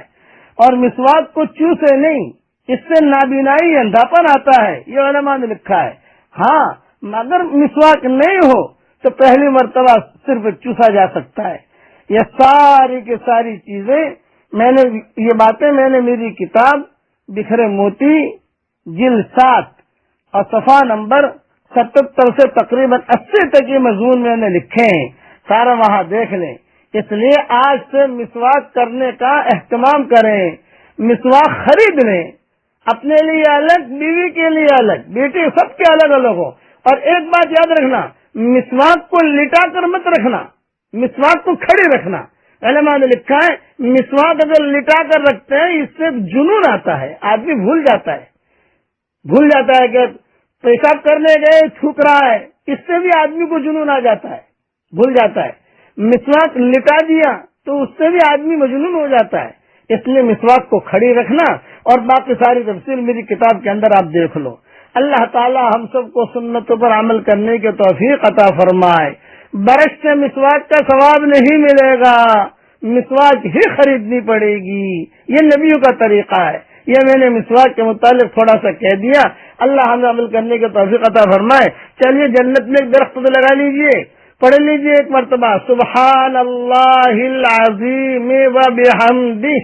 اور مسواک کو چوسے نہیں، اس سے نابینائی اندھاپن آتا ہے، یہ علماء نے لکھا ہے. ہاں مگر مسواک نہیں ہو تو پہلی مرتبہ صرف چوسا جا سکتا ہے. یہ ساری کی ساری چیزیں یہ باتیں میں نے میری کتاب بکھرے موتی جلد 7 اور صفحہ نمبر 77 سے تقریباً 80 تک یہ مضمون میں نے لکھے ہیں، سارا وہاں دیکھ لیں. اس لیے آج سے مسواک کرنے کا اہتمام کریں. مسواک خرید لیں، اپنے لیے الگ، بیوی کے لیے الگ، بیٹی سب کے الگ الگ ہو. اور ایک بات یاد رکھنا، مسواک کو لٹا کر مت رکھنا، مسواک کو کھڑی رکھنا. علماء نے لکھا ہے مسواک اگر لٹا کر رکھتے ہیں اس سے جنون آتا ہے، آدمی بھول جاتا ہے کہ پیشاب کرنے گئے تھوک رہا ہے، اس سے بھی آدمی کو جنون آ جاتا ہے، بھول جاتا ہے. مسواک لٹا دیا تو اس سے بھی آدمی مجنون ہو جاتا ہے. اس لیے مسواک کو کھڑی رکھنا، اور باقی ساری تفصیل میری کتاب کے اندر آپ دیکھ لو. اللہ تعالی ہم سب کو سنتوں پر عمل کرنے کے توفیق عطا فرمائے. برش سے مسواک کا ثواب نہیں ملے گا، مسواک ہی خریدنی پڑے گی. یہ نبیوں کا طریقہ ہے. یہ میں نے مسواک کے متعلق تھوڑا سا کہہ دیا. اللہ ہمیں عمل کرنے کے توفیق عطا فرمائے. چلیے جنت میں ایک درخت لگا لیجئے، پڑھ لیجئے ایک مرتبہ سبحان اللہ العظیم و بحمدہ،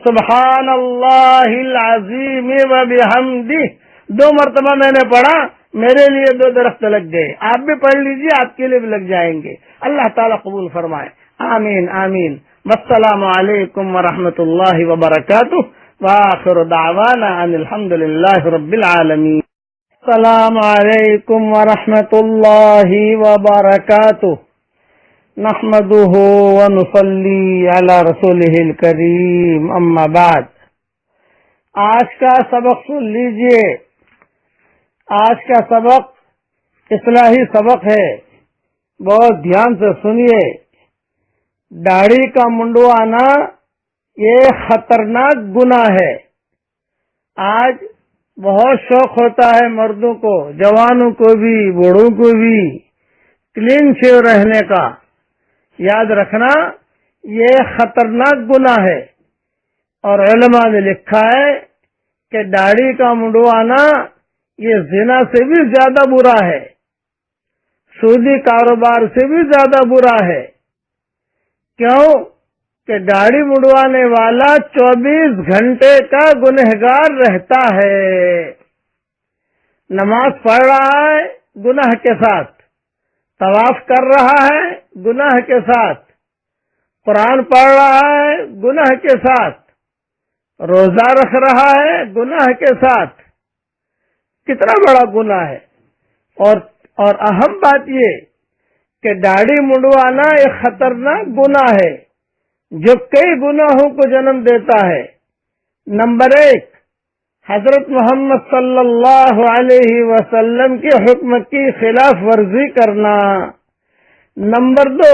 سبحان اللہ العظیم و بحمدہ. 2 مرتبہ میں نے پڑھا، میرے لیے 2 درخت لگ گئے. آپ بھی پڑھ لیجئے، آپ کے لیے بھی لگ جائیں گے. اللہ تعالیٰ قبول فرمائے. آمین آمین. والسلام علیکم ورحمۃ اللہ وبرکاتہ. وآخر دعوانا ان الحمد للہ رب العالمین. السلام علیکم ورحمۃ اللہ وبرکاتہ. نحمده ونصلی علی رسولہ الکریم. اما بعد. آج کا سبق سن لیجئے. آج کا سبق اصلاحی سبق ہے، بہت دھیان سے سنیے۔ داڑھی کا منڈوانا یہ خطرناک گناہ ہے۔ آج بہت شوق ہوتا ہے مردوں کو، جوانوں کو بھی، بوڑھوں کو بھی، کلین شیو رہنے کا۔ یاد رکھنا یہ خطرناک گناہ ہے، اور علماء نے لکھا ہے کہ داڑھی کا منڈوانا یہ زنا سے بھی زیادہ برا ہے، سودی کاروبار سے بھی زیادہ برا ہے۔ کیوں کہ داڑھی منڈوانے والا 24 گھنٹے کا گنہگار رہتا ہے۔ نماز پڑھ رہا ہے گناہ کے ساتھ، طواف کر رہا ہے گناہ کے ساتھ، قرآن پڑھ رہا ہے گناہ کے ساتھ، روزہ رکھ رہا ہے گناہ کے ساتھ۔ کتنا بڑا گناہ ہے۔ اور اہم بات یہ کہ داڑھی منڈوانا ایک خطرناک گناہ ہے جو کئی گناہوں کو جنم دیتا ہے۔ نمبر 1، حضرت محمد صلی اللہ علیہ وسلم کے حکم کی خلاف ورزی کرنا۔ نمبر 2،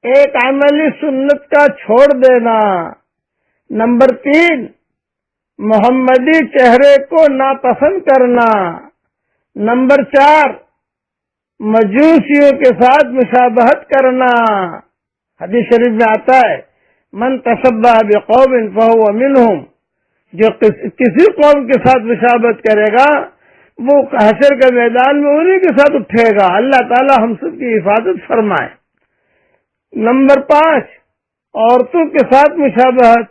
ایک عملی سنت کا چھوڑ دینا۔ نمبر 3، محمدی چہرے کو ناپسند کرنا۔ نمبر 4، مجوسیوں کے ساتھ مشابہت کرنا۔ حدیث شریف میں آتا ہے من تشبہ بقوم فہو منہم، جو کسی قوم کے ساتھ مشابہت کرے گا وہ حشر کے میدان میں انہی کے ساتھ اٹھے گا۔ اللہ تعالی ہم سب کی حفاظت فرمائے۔ نمبر 5، عورتوں کے ساتھ مشابہت۔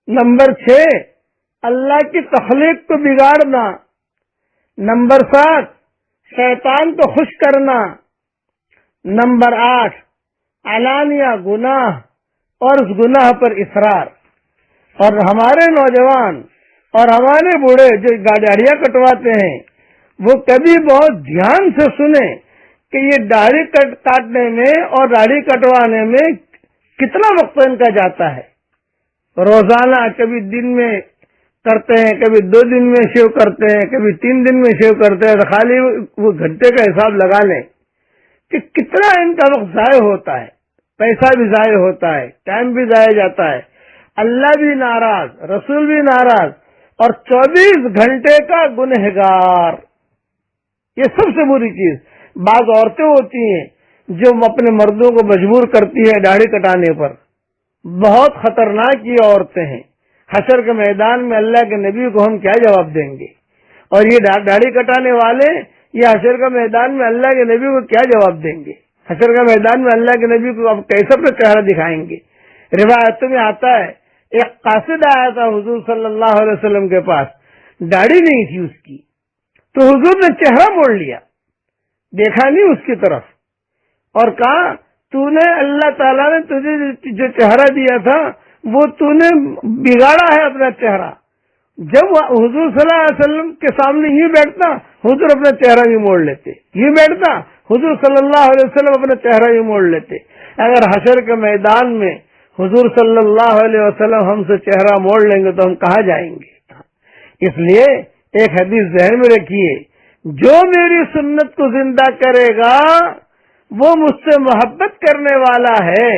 نمبر 6، اللہ کی تخلیق کو بگاڑنا۔ نمبر 7، شیطان کو خوش کرنا۔ نمبر 8، علانیہ گناہ اور اس گناہ پر اصرار۔ اور ہمارے نوجوان اور ہمارے بوڑھے جو داڑیاں کٹواتے ہیں وہ کبھی بہت دھیان سے سنیں کہ یہ داڑھی کاٹنے میں اور داڑھی کٹوانے میں کتنا وقت ان کا جاتا ہے۔ روزانہ کبھی دن میں کرتے ہیں، کبھی 2 دن میں شیو کرتے ہیں، کبھی 3 دن میں شیو کرتے ہیں۔ تو خالی وہ گھنٹے کا حساب لگا لیں کہ کتنا ان کا وقت ضائع ہوتا ہے، پیسہ بھی ضائع ہوتا ہے، ٹائم بھی ضائع جاتا ہے۔ اللہ بھی ناراض، رسول بھی ناراض، اور 24 گھنٹے کا گنہگار۔ یہ سب سے بری چیز۔ بعض عورتیں ہوتی ہیں جو اپنے مردوں کو مجبور کرتی ہے داڑھی کٹانے پر، بہت خطرناک یہ عورتیں ہیں۔ حشر کے میدان میں اللہ کے نبی کو ہم کیا جواب دیں گے؟ اور یہ داڑھی کٹانے والے یہ حشر کے میدان میں اللہ کے نبی کو کیا جواب دیں گے؟ حشر کے میدان میں اللہ کے نبی کو اب کیسے اپنا چہرہ دکھائیں گے؟ روایتوں میں آتا ہے ایک قاصد آیا تھا حضور صلی اللہ علیہ وسلم کے پاس، داڑھی نہیں تھی اس کی، تو حضور نے چہرہ موڑ لیا، دیکھا نہیں اس کی طرف، اور کہا تو نے اللہ تعالیٰ نے تجھے جو چہرہ دیا تھا وہ تو نے بگاڑا ہے اپنا چہرہ۔ جب حضور صلی اللہ علیہ وسلم کے سامنے یہ بیٹھتا حضور اپنا چہرہ بھی موڑ لیتے، یہ بیٹھتا حضور صلی اللہ علیہ وسلم اپنا چہرہ بھی موڑ لیتے۔ اگر حشر کے میدان میں حضور صلی اللہ علیہ وسلم ہم سے چہرہ موڑ لیں گے تو ہم کہاں جائیں گے؟ اس لیے ایک حدیث ذہن میں رکھیے، جو میری سنت کو زندہ کرے گا وہ مجھ سے محبت کرنے والا ہے،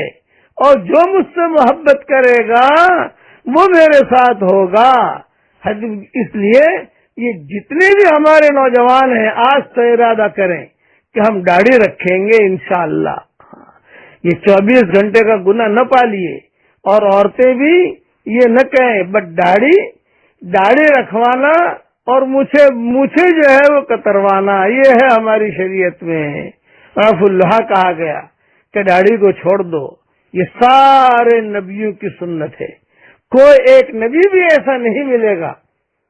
اور جو مجھ سے محبت کرے گا وہ میرے ساتھ ہوگا۔ اس لیے یہ جتنے بھی ہمارے نوجوان ہیں آج سے ارادہ کریں کہ ہم داڑھی رکھیں گے انشاءاللہ۔ یہ 24 گھنٹے کا گناہ نہ پالیے، اور عورتیں بھی یہ نہ کہیں، بٹ داڑھی رکھوانا اور مجھے جو ہے وہ کتروانا، یہ ہے ہماری شریعت میں۔ رف اللہ کہا گیا کہ داڑھی کو چھوڑ دو، یہ سارے نبیوں کی سنت ہے۔ کوئی ایک نبی بھی ایسا نہیں ملے گا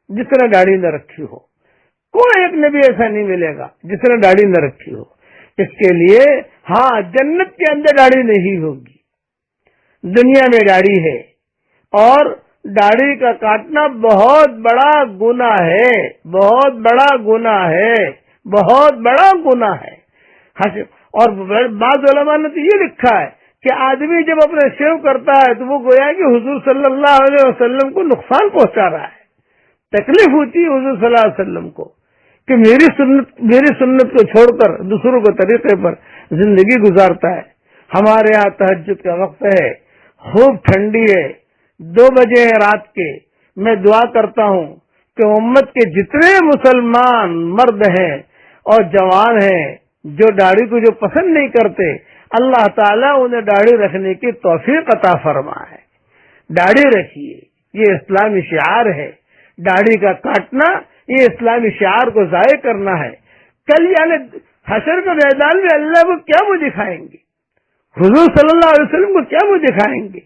جس نے داڑھی نہ رکھی ہو، کوئی ایک نبی ایسا نہیں ملے گا جس نے داڑھی نہ رکھی ہو۔ اس کے لیے ہاں جنت کے اندر داڑھی نہیں ہوگی، دنیا میں داڑھی ہے، اور داڑھی کا کاٹنا بہت بڑا گناہ ہے، بہت بڑا گناہ ہے، بہت بڑا گناہ ہے۔ اور بعض علماء نے تو یہ لکھا ہے کہ آدمی جب اپنا شیو کرتا ہے تو وہ گویا کہ حضور صلی اللہ علیہ وسلم کو نقصان پہنچا رہا ہے، تکلیف ہوتی ہے حضور صلی اللہ علیہ وسلم کو، کہ میری سنت کو چھوڑ کر دوسروں کے طریقے پر زندگی گزارتا ہے. ہمارے یہاں تہجد کا وقت ہے، خوب ٹھنڈی ہے، 2 بجے ہے رات کے. میں دعا کرتا ہوں کہ امت کے جتنے مسلمان مرد ہیں اور جوان ہیں جو داڑھی کو جو پسند نہیں کرتے، اللہ تعالیٰ انہیں داڑھی رکھنے کی توفیق عطا فرمائے. داڑھی رکھیے، یہ اسلامی شعار ہے. داڑھی کا کاٹنا یہ اسلامی شعار کو ضائع کرنا ہے. کل یعنی حشر کے میدان میں اللہ کو کیا منہ دکھائیں گے؟ حضور صلی اللہ علیہ وسلم کو کیا منہ دکھائیں گے؟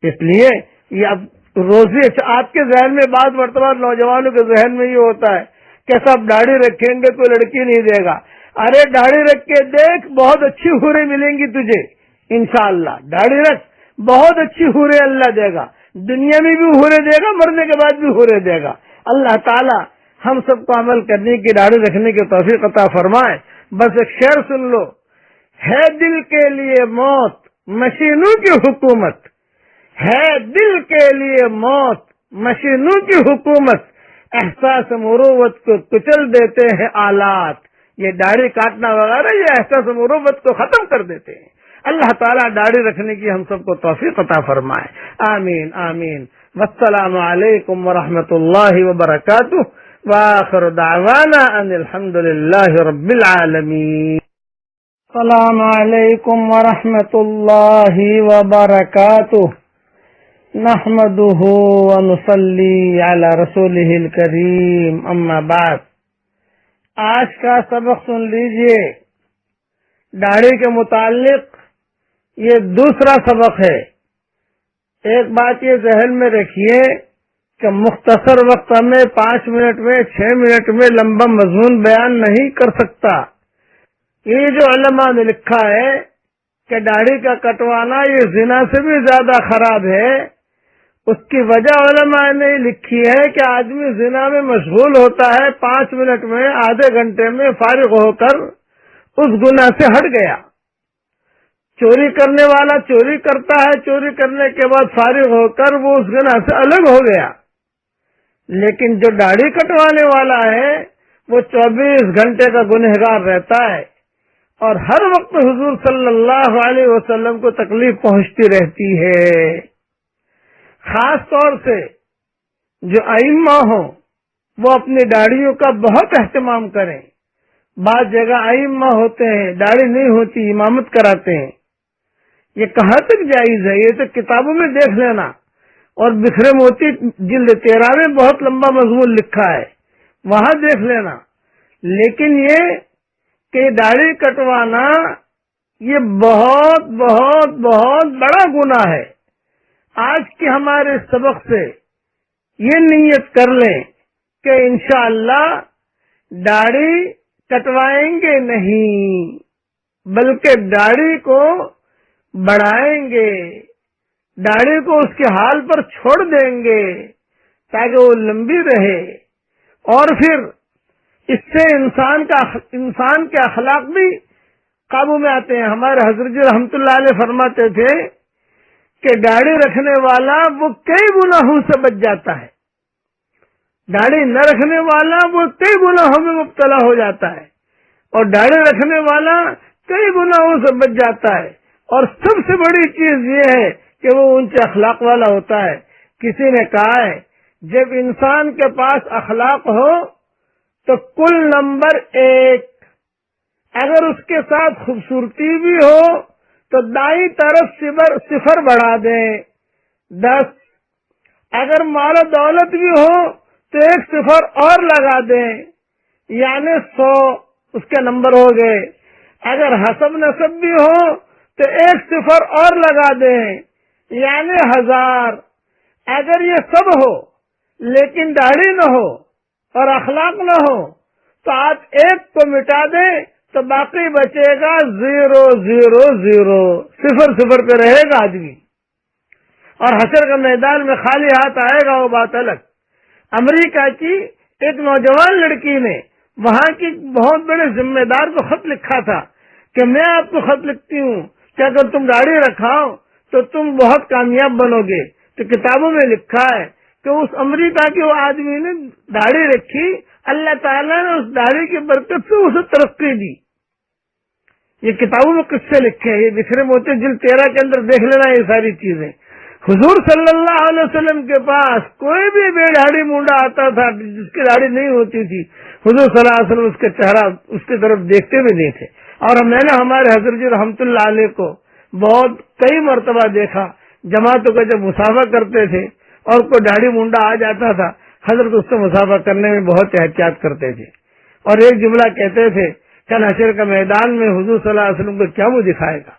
اس لیے یہ اب روزی آپ کے ذہن میں بعض مرتبہ نوجوانوں کے ذہن میں یہ ہوتا ہے کہ سب داڑھی رکھیں گے کوئی لڑکی نہیں دے گا. ارے داڑھی رکھ کے دیکھ، بہت اچھی حوریں ملیں گی تجھے انشاءاللہ. داڑھی رکھ، بہت اچھی حوریں اللہ دے گا. دنیا میں بھی حوریں دے گا، مرنے کے بعد بھی حوریں دے گا. اللہ تعالی ہم سب کو عمل کرنے کی، داڑھی رکھنے کی توفیق عطا فرمائے. بس ایک شعر سن لو، ہے دل کے لیے موت مشینوں کی حکومت، ہے دل کے لیے موت مشینوں کی حکومت، احساس مروت کو کچل دیتے ہیں آلات. یہ داڑھی کاٹنا وغیرہ یہ احساس مروت کو ختم کر دیتے ہیں. اللہ تعالیٰ داڑھی رکھنے کی ہم سب کو توفیق عطا فرمائے. آمین آمین. والسلام علیکم ورحمۃ اللہ وبرکاتہ. وآخر دعوانا ان الحمد للہ رب العالمین. السلام علیکم ورحمۃ اللہ وبرکاتہ. نحمده ونصلي على رسوله الكريم. اما بعد، آج کا سبق سن لیجئے. داڑھی کے متعلق یہ دوسرا سبق ہے. ایک بات یہ ذہن میں رکھیے کہ مختصر وقت میں 5 منٹ میں 6 منٹ میں لمبا مضمون بیان نہیں کر سکتا. یہ جو علماء نے لکھا ہے کہ داڑھی کا کٹوانا یہ زنا سے بھی زیادہ خراب ہے، اس کی وجہ علماء نے لکھی ہے کہ آدمی زنا میں مشغول ہوتا ہے، 5 منٹ میں آدھے گھنٹے میں فارغ ہو کر اس گناہ سے ہٹ گیا. چوری کرنے والا چوری کرتا ہے، چوری کرنے کے بعد فارغ ہو کر وہ اس گناہ سے الگ ہو گیا. لیکن جو داڑھی کٹوانے والا ہے وہ 24 گھنٹے کا گنہگار رہتا ہے اور ہر وقت حضور صلی اللہ علیہ وسلم کو تکلیف پہنچتی رہتی ہے. خاص طور سے جو ائمہ ہوں وہ اپنی داڑھیوں کا بہت اہتمام کریں. بعض جگہ ائمہ ہوتے ہیں داڑھی نہیں ہوتی، امامت کراتے ہیں. یہ کہاں تک جائز ہے؟ یہ تو کتابوں میں دیکھ لینا. اور بکھرے موتی جلد 13 میں بہت لمبا مضمون لکھا ہے، وہاں دیکھ لینا. لیکن یہ کہ داڑھی کٹوانا یہ بہت بہت بہت بڑا گناہ ہے. آج کے ہمارے سبق سے یہ نیت کر لیں کہ انشاءاللہ داڑھی کٹوائیں گے نہیں، بلکہ داڑھی کو بڑھائیں گے، داڑھی کو اس کے حال پر چھوڑ دیں گے تاکہ وہ لمبی رہے. اور پھر اس سے انسان کے اخلاق بھی قابو میں آتے ہیں. ہمارے حضرت جی رحمت اللہ علیہ فرماتے تھے کہ داڑھی رکھنے والا وہ کئی گناہوں سے بچ جاتا ہے، داڑھی نہ رکھنے والا وہ کئی گناہوں میں مبتلا ہو جاتا ہے، اور داڑھی رکھنے والا کئی گناہوں سے بچ جاتا ہے. اور سب سے بڑی چیز یہ ہے کہ وہ اونچے اخلاق والا ہوتا ہے. کسی نے کہا ہے جب انسان کے پاس اخلاق ہو تو کل نمبر 1، اگر اس کے ساتھ خوبصورتی بھی ہو تو دائیں طرف 0 بڑھا دیں 10، اگر مال و دولت بھی ہو تو 1 0 اور لگا دیں یعنی 100 اس کے نمبر ہو گئے. اگر حسب نسب بھی ہو تو 1 0 اور لگا دیں یعنی 1000. اگر یہ سب ہو لیکن داڑھی نہ ہو اور اخلاق نہ ہو تو آپ 1 کو مٹا دیں تو باقی بچے گا 0 0 0 0 پہ رہے گا آدمی. اور حشر کے میدان میں خالی ہاتھ آئے گا، وہ بات الگ. امریکہ کی ایک نوجوان لڑکی نے وہاں کی بہت بڑے ذمہ دار کو خط لکھا تھا کہ میں آپ کو خط لکھتی ہوں کہ اگر تم داڑھی رکھاؤ تو تم بہت کامیاب بنو گے. تو کتابوں میں لکھا ہے کہ اس امریکہ کے وہ آدمی نے داڑھی رکھی، اللہ تعالیٰ نے اس داڑھی کی برکت سے اسے ترقی دی. یہ کتابوں میں قصے لکھے ہیں، یہ بکھرے موتی جلد 13 کے اندر دیکھ لینا یہ ساری چیزیں. حضور صلی اللہ علیہ وسلم کے پاس کوئی بھی بے داڑھی مونڈا آتا تھا جس کی داڑھی نہیں ہوتی تھی، حضور صلی اللہ علیہ وسلم اس کا چہرہ اس کی طرف دیکھتے بھی نہیں تھے. اور میں نے ہمارے حضرت جی رحمت اللہ علیہ کو بہت کئی مرتبہ دیکھا، جماعتوں کا جب مسافہ کرتے تھے اور کوئی داڑھی مونڈا آ جاتا تھا، حضرت اس سے مسافہ کرنے میں بہت احتیاط کرتے تھے اور ایک جملہ کہتے تھے، کل حشر کا میدان میں حضور صلی اللہ علیہ وسلم کو کیا منہ دکھائے گا.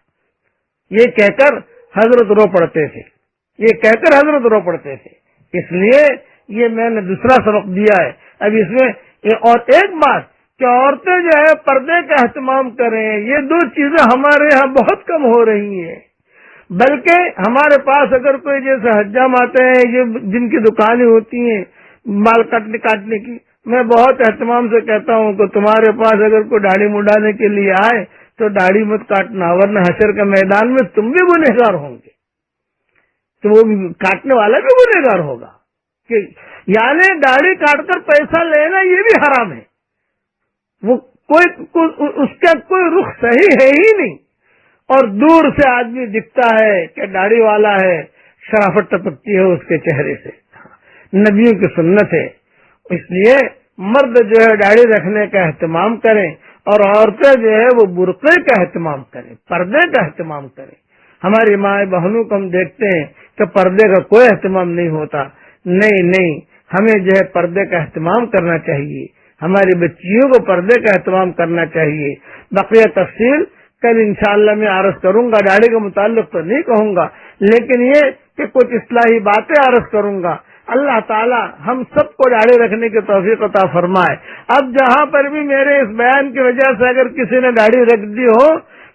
یہ کہہ کر حضرت رو پڑتے تھے، یہ کہہ کر حضرت رو پڑتے تھے. اس لیے یہ میں نے دوسرا سبق دیا ہے. اب اس میں اور ایک بات کہ عورتیں جو ہے پردے کا اہتمام کریں، یہ دو چیزیں ہمارے یہاں بہت کم ہو رہی ہیں. بلکہ ہمارے پاس اگر کوئی جیسے حجام آتے ہیں، یہ جن کی دکانیں ہوتی ہیں بال کاٹنے کی، میں بہت اہتمام سے کہتا ہوں کہ تمہارے پاس اگر کوئی داڑھی منڈانے کے لیے آئے تو داڑھی مت کاٹنا، ورنہ حشر کے میدان میں تم بھی گنہگار ہوں گے، تو وہ کاٹنے والا بھی گنہگار ہوگا. کہ یعنی داڑھی کاٹ کر پیسہ لینا یہ بھی حرام ہے. وہ اس کا کوئی رخ صحیح ہے ہی نہیں، اور دور سے آدمی دکھتا ہے کہ داڑھی والا ہے، شرافت ٹپکتی ہے اس کے چہرے سے. نبیوں کی سنت ہے. اس لیے مرد جو ہے داڑھی رکھنے کا اہتمام کریں اور عورتیں جو ہے وہ برقعے کا اہتمام کریں، پردے کا اہتمام کریں. ہماری ماں بہنوں کو ہم دیکھتے ہیں کہ پردے کا کوئی اہتمام نہیں ہوتا. نہیں، ہمیں جو ہے پردے کا اہتمام کرنا چاہیے، ہماری بچیوں کو پردے کا اہتمام کرنا چاہیے. بقیہ تفصیل کل انشاءاللہ میں عرض کروں گا. داڑھی کے متعلق تو نہیں کہوں گا، لیکن یہ کہ کچھ اصلاحی باتیں عرض کروں گا. اللہ تعالی ہم سب کو داڑھی رکھنے کی توفیق عطا فرمائے. اب جہاں پر بھی میرے اس بیان کی وجہ سے اگر کسی نے داڑھی رکھ دی ہو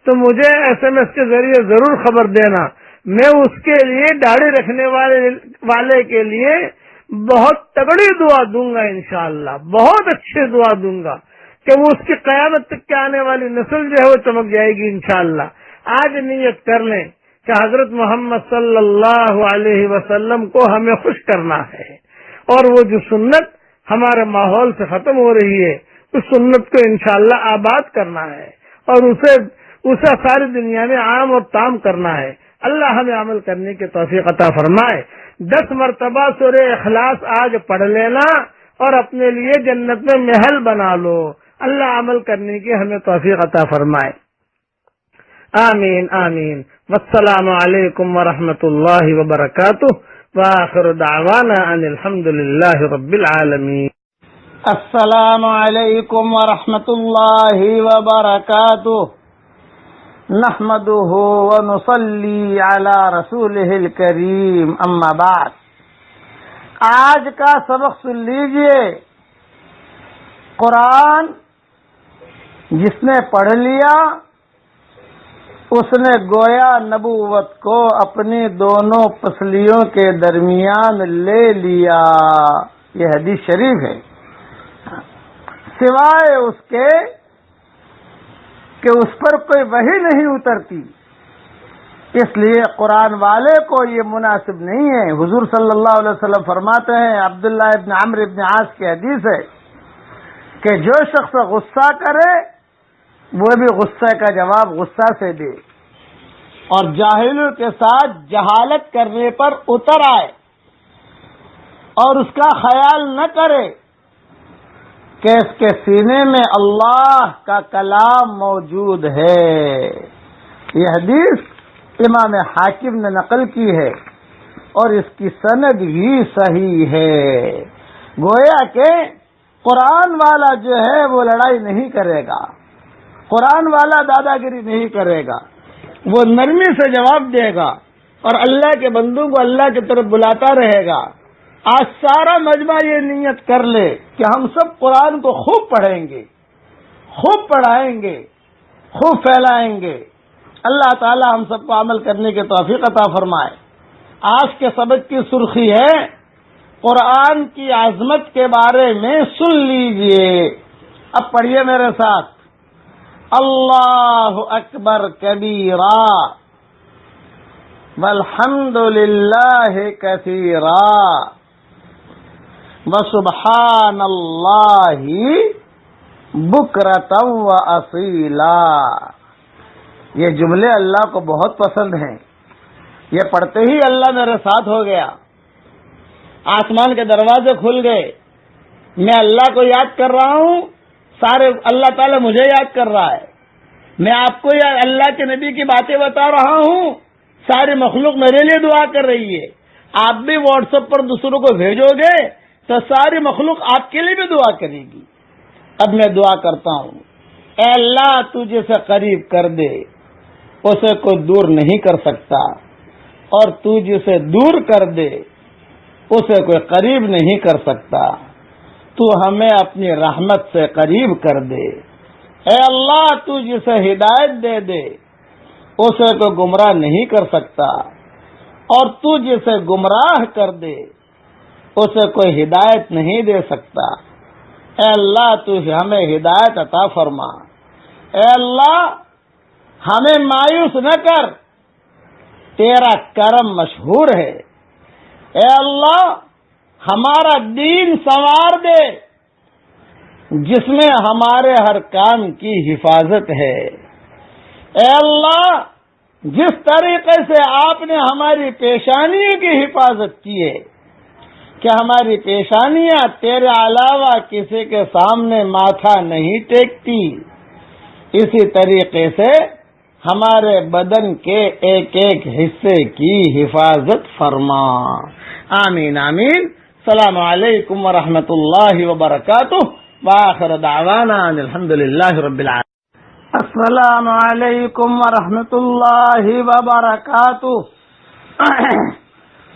تو مجھے SMS کے ذریعے ضرور خبر دینا. میں اس کے لیے داڑھی رکھنے والے کے لیے بہت تگڑی دعا دوں گا انشاءاللہ، بہت اچھی دعا دوں گا کہ وہ اس کی قیامت تک کے آنے والی نسل جو ہے وہ چمک جائے گی انشاءاللہ. آج نیت کر لیں کہ حضرت محمد صلی اللہ علیہ وسلم کو ہمیں خوش کرنا ہے، اور وہ جو سنت ہمارے ماحول سے ختم ہو رہی ہے اس سنت کو انشاءاللہ آباد کرنا ہے اور اسے ساری دنیا میں عام اور تام کرنا ہے. اللہ ہمیں عمل کرنے کی توفیق عطا فرمائے. 10 مرتبہ سورہ اخلاص آج پڑھ لینا اور اپنے لیے جنت میں محل بنا لو. اللہ عمل کرنے کی ہمیں توفیق عطا فرمائے. آمین آمین. والسلام علیکم ورحمۃ اللہ وبرکاتہ. وآخر دعوانا ان الحمد للہ رب العالمین. السلام علیکم ورحمۃ اللہ وبرکاتہ. نحمده ونصلي على رسوله الكريم. اما بعد، آج کا سبق سن لیجئے. قرآن جس نے پڑھ لیا اس نے گویا نبوت کو اپنی دونوں پسلیوں کے درمیان لے لیا. یہ حدیث شریف ہے. سوائے اس کے کہ اس پر کوئی وحی نہیں اترتی، اس لیے قرآن والے کو یہ مناسب نہیں ہے. حضور صلی اللہ علیہ وسلم فرماتے ہیں، عبداللہ ابن عمرو ابن عاص کی حدیث ہے کہ جو شخص غصہ کرے وہ بھی غصے کا جواب غصہ سے دے، اور جاہلوں کے ساتھ جہالت کرنے پر اتر آئے اور اس کا خیال نہ کرے کہ اس کے سینے میں اللہ کا کلام موجود ہے. یہ حدیث امام حاکم نے نقل کی ہے اور اس کی سند بھی صحیح ہے. گویا کہ قرآن والا جو ہے وہ لڑائی نہیں کرے گا، قرآن والا دادا گیری نہیں کرے گا، وہ نرمی سے جواب دے گا اور اللہ کے بندوں کو اللہ کی طرف بلاتا رہے گا. آج سارا مجمع یہ نیت کر لے کہ ہم سب قرآن کو خوب پڑھیں گے، خوب پڑھائیں گے، خوب پھیلائیں گے. اللہ تعالی ہم سب کو عمل کرنے کی توفیق عطا فرمائے. آج کے سبق کی سرخی ہے قرآن کی عظمت کے بارے میں. سن لیجئے، اب پڑھیے میرے ساتھ. اللہ اکبر کبیرا والحمد للہ کثیرا وسبحان اللہ بکرۃ واصیلا۔ یہ جملے اللہ کو بہت پسند ہیں، یہ پڑھتے ہی اللہ میرے ساتھ ہو گیا، آسمان کے دروازے کھل گئے، میں اللہ کو یاد کر رہا ہوں، سارے اللہ تعالیٰ مجھے یاد کر رہا ہے، میں آپ کو یا اللہ کے نبی کی باتیں بتا رہا ہوں، ساری مخلوق میرے لیے دعا کر رہی ہے۔ آپ بھی واٹس ایپ پر دوسروں کو بھیجو گے تو ساری مخلوق آپ کے لیے بھی دعا کرے گی۔ اب میں دعا کرتا ہوں، اے اللہ تو جسے قریب کر دے اسے کوئی دور نہیں کر سکتا، اور تو جسے دور کر دے اسے کوئی قریب نہیں کر سکتا، تو ہمیں اپنی رحمت سے قریب کر دے۔ اے اللہ تو جسے ہدایت دے دے اسے کوئی گمراہ نہیں کر سکتا، اور تو جسے گمراہ کر دے اسے کوئی ہدایت نہیں دے سکتا۔ اے اللہ تو ہمیں ہدایت عطا فرما۔ اے اللہ ہمیں مایوس نہ کر، تیرا کرم مشہور ہے۔ اے اللہ ہمارا دین سنوار دے جس میں ہمارے ہر کام کی حفاظت ہے۔ اے اللہ جس طریقے سے آپ نے ہماری پیشانیوں کی حفاظت کی ہے کہ ہماری پیشانیاں تیرے علاوہ کسی کے سامنے ماتھا نہیں ٹیکتی، اسی طریقے سے ہمارے بدن کے ایک ایک حصے کی حفاظت فرما۔ آمین آمین۔ السلام علیکم ورحمۃ اللہ وبرکاتہ، وآخر دعوانا ان الحمد للہ رب العالمین۔ السلام علیکم ورحمۃ اللہ وبرکاتہ،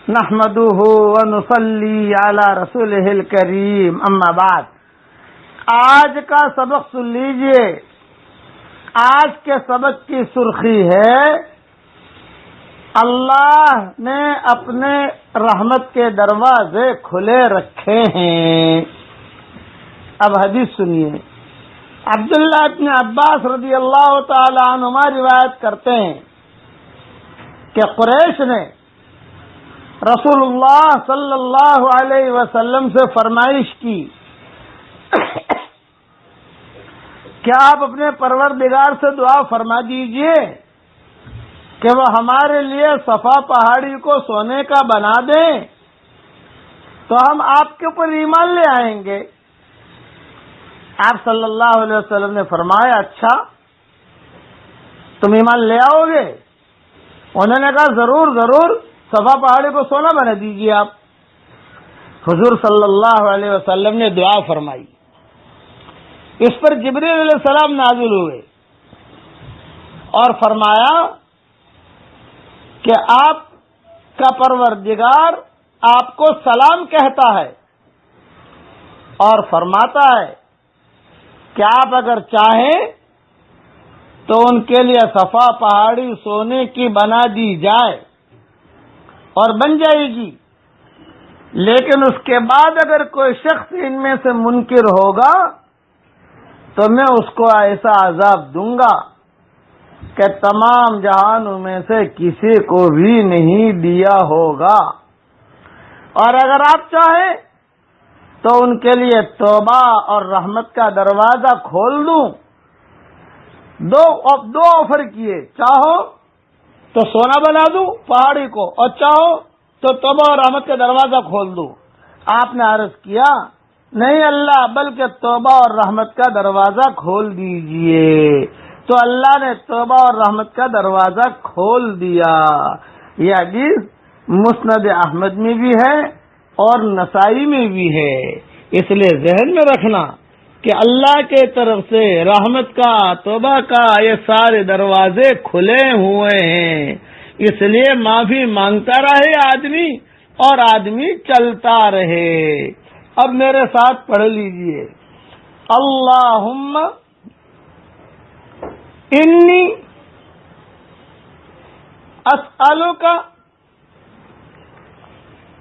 نحمده ونصلی علی رسولہ الکریم، اما بعد۔ آج کا سبق سن لیجئے۔ آج کے سبق کی سرخی ہے اللہ نے اپنے رحمت کے دروازے کھلے رکھے ہیں۔ اب حدیث سنیے۔ عبداللہ ابن عباس رضی اللہ تعالی عنہما روایت کرتے ہیں کہ قریش نے رسول اللہ صلی اللہ علیہ وسلم سے فرمائش کی کہ آپ اپنے پروردگار سے دعا فرما دیجئے کہ وہ ہمارے لیے صفا پہاڑی کو سونے کا بنا دیں تو ہم آپ کے اوپر ایمان لے آئیں گے۔ آپ صلی اللہ علیہ وسلم نے فرمایا اچھا تم ایمان لے آؤ گے؟ انہوں نے کہا ضرور ضرور، صفا پہاڑی کو سونا بنا دیجیے آپ۔ حضور صلی اللہ علیہ وسلم نے دعا فرمائی، اس پر جبریل علیہ السلام نازل ہوئے اور فرمایا کہ آپ کا پروردگار آپ کو سلام کہتا ہے اور فرماتا ہے کہ آپ اگر چاہیں تو ان کے لیے صفا پہاڑی سونے کی بنا دی جائے اور بن جائے گی، لیکن اس کے بعد اگر کوئی شخص ان میں سے منکر ہوگا تو میں اس کو ایسا عذاب دوں گا کہ تمام جہانوں میں سے کسی کو بھی نہیں دیا ہوگا، اور اگر آپ چاہیں تو ان کے لیے توبہ اور رحمت کا دروازہ کھول دوں۔ دو آفر کیے، چاہو تو سونا بنا دوں پہاڑی کو، اور چاہو تو توبہ اور رحمت کا دروازہ کھول دوں۔ آپ نے عرض کیا نہیں اللہ، بلکہ توبہ اور رحمت کا دروازہ کھول دیجئے، تو اللہ نے توبہ اور رحمت کا دروازہ کھول دیا۔ یہ حدیث مسند احمد میں بھی ہے اور نسائی میں بھی ہے، اس لیے ذہن میں رکھنا کہ اللہ کے طرف سے رحمت کا، توبہ کا یہ سارے دروازے کھلے ہوئے ہیں، اس لیے معافی مانگتا رہے آدمی اور آدمی چلتا رہے۔ اب میرے ساتھ پڑھ لیجئے، اللہم انی اسألک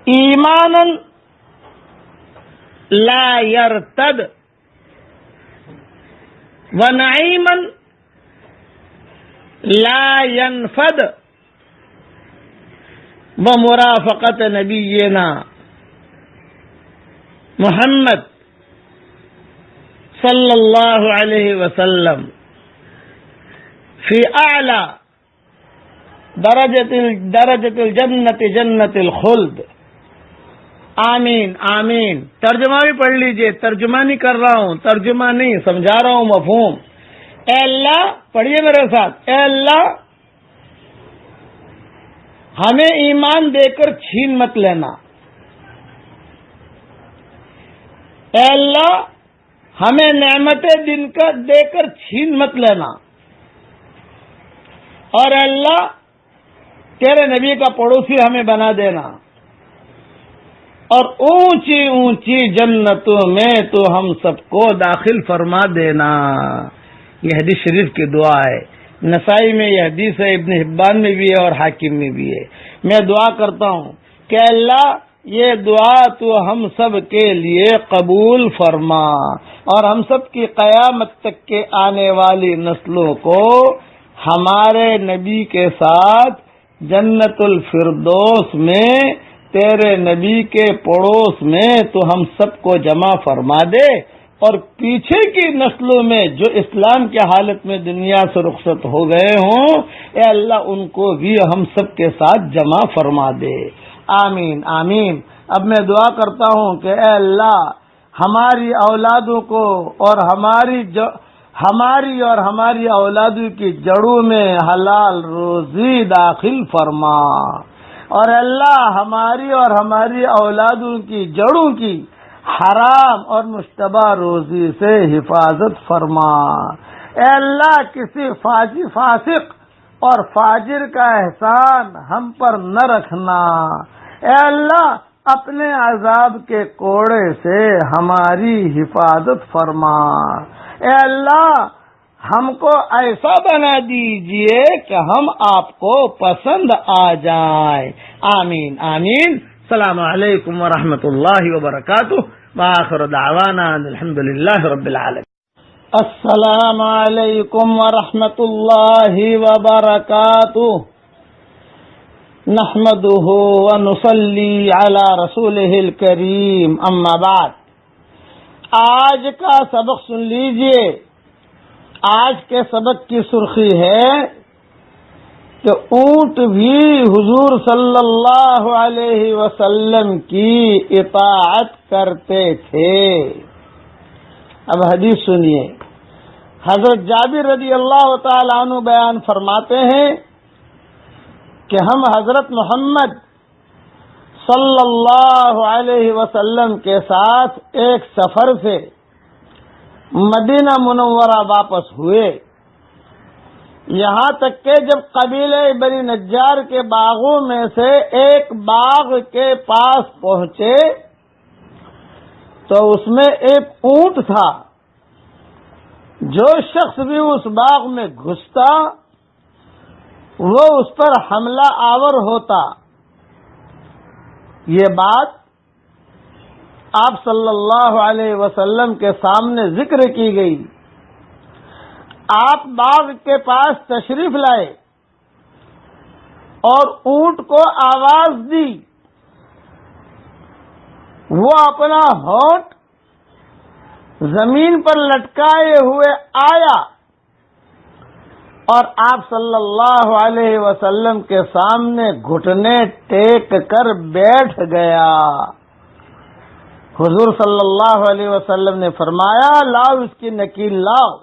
ایمانا لا یرتد ونعیما لا ینفد ومرافقت نبینا محمد صلی اللہ علیہ وسلم فی اعلی درجۃ الجنت جنت الخلد. آمین آمین. ترجمہ بھی پڑھ لیجئے، ترجمہ نہیں کر رہا ہوں، ترجمہ نہیں سمجھا رہا ہوں مفہوم. اے اللہ، پڑھیے میرے ساتھ، اے اللہ ہمیں ایمان دے کر چھین مت لینا. اے اللہ ہمیں نعمتیں دے کر چھین مت لینا. اور اے اللہ تیرے نبی کا پڑوسی ہمیں بنا دینا، اور اونچی اونچی جنتوں میں تو ہم سب کو داخل فرما دینا. یہ حدیث شریف کی دعا ہے. نسائی میں یہ حدیث ہے، ابن حبان میں بھی ہے اور حاکم میں بھی ہے. میں دعا کرتا ہوں کہ اللہ یہ دعا تو ہم سب کے لیے قبول فرما، اور ہم سب کی قیامت تک کے آنے والی نسلوں کو ہمارے نبی کے ساتھ جنت الفردوس میں تیرے نبی کے پڑوس میں تو ہم سب کو جمع فرما دے، اور پیچھے کی نسلوں میں جو اسلام کی حالت میں دنیا سے رخصت ہو گئے ہوں، اے اللہ ان کو بھی ہم سب کے ساتھ جمع فرما دے. آمین آمین. اب میں دعا کرتا ہوں کہ اے اللہ ہماری اولادوں کو اور ہماری اولادوں کی جڑوں میں حلال روزی داخل فرما، اور اللہ ہماری اور ہماری اولادوں کی جڑوں کی حرام اور مشتبہ روزی سے حفاظت فرما. اے اللہ کسی فاسق اور فاجر کا احسان ہم پر نہ رکھنا. اے اللہ اپنے عذاب کے کوڑے سے ہماری حفاظت فرما. اے اللہ ہم کو ایسا بنا دیجئے کہ ہم آپ کو پسند آ جائیں. آمین آمین. السلام علیکم ورحمۃ اللہ وبرکاتہ. وآخر دعوانا الحمد للہ رب العالمین. السلام علیکم ورحمۃ اللہ وبرکاتہ. نحمده ونصلی علی رسولہ الکریم. اما بعد. آج کا سبق سن لیجئے. آج کے سبق کی سرخی ہے کہ اونٹ بھی حضور صلی اللہ علیہ وسلم کی اطاعت کرتے تھے. اب حدیث سنیے. حضرت جابر رضی اللہ تعالی عنہ بیان فرماتے ہیں کہ ہم حضرت محمد صلی اللہ علیہ وسلم کے ساتھ ایک سفر سے مدینہ منورہ واپس ہوئے. یہاں تک کہ جب قبیلہ بنی نجار کے باغوں میں سے ایک باغ کے پاس پہنچے تو اس میں ایک اونٹ تھا. جو شخص بھی اس باغ میں گھستا وہ اس پر حملہ آور ہوتا. یہ بات آپ صلی اللہ علیہ وسلم کے سامنے ذکر کی گئی. آپ باغ کے پاس تشریف لائے اور اونٹ کو آواز دی. وہ اپنا ہونٹ زمین پر لٹکائے ہوئے آیا اور آپ صلی اللہ علیہ وسلم کے سامنے گھٹنے ٹیک کر بیٹھ گیا. حضور صلی اللہ علیہ وسلم نے فرمایا لاؤ اس کی نکیل لاؤ.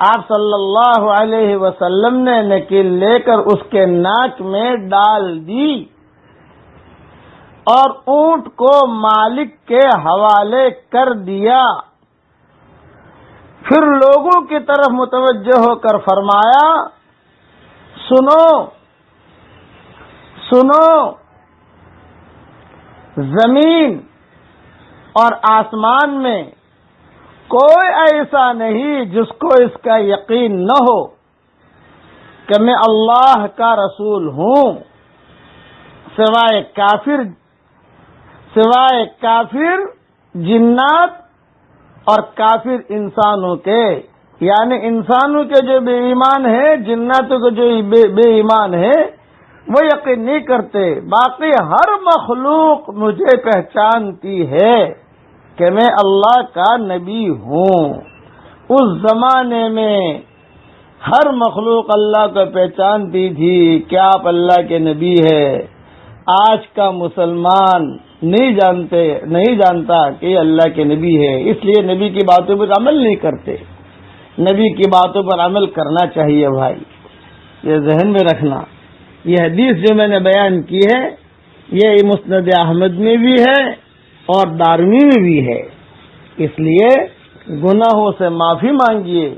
آپ صلی اللہ علیہ وسلم نے نکیل لے کر اس کے ناک میں ڈال دی اور اونٹ کو مالک کے حوالے کر دیا. پھر لوگوں کی طرف متوجہ ہو کر فرمایا سنو سنو، زمین اور آسمان میں کوئی ایسا نہیں جس کو اس کا یقین نہ ہو کہ میں اللہ کا رسول ہوں، سوائے کافر جنات اور کافر انسانوں کے، یعنی انسانوں کے جو بے ایمان ہیں، جناتوں کے جو بے ایمان ہیں، وہ یقین نہیں کرتے. باقی ہر مخلوق مجھے پہچانتی ہے کہ میں اللہ کا نبی ہوں. اس زمانے میں ہر مخلوق اللہ کو پہچانتی تھی کہ آپ اللہ کے نبی ہے. آج کا مسلمان نہیں جانتا کہ یہ اللہ کے نبی ہے، اس لیے نبی کی باتوں پر عمل نہیں کرتے. نبی کی باتوں پر عمل کرنا چاہیے بھائی، یہ ذہن میں رکھنا. یہ حدیث جو میں نے بیان کی ہے یہ مسند احمد میں بھی ہے اور دارمی میں بھی ہے. اس لیے گناہوں سے معافی مانگیے.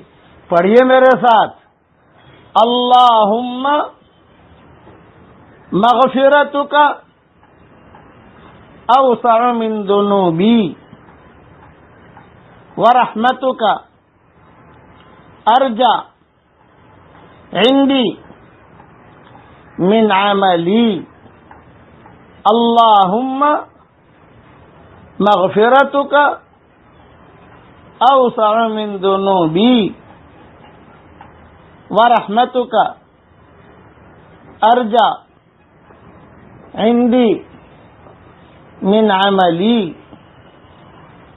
پڑھیے میرے ساتھ، اللہم مغفرتک اوسع من ذنوبی ورحمتک ارجع عندی من عملی. اللہم مغفرتک اوسع من ذنوبی ورحمتک ارجع عندی من عملی.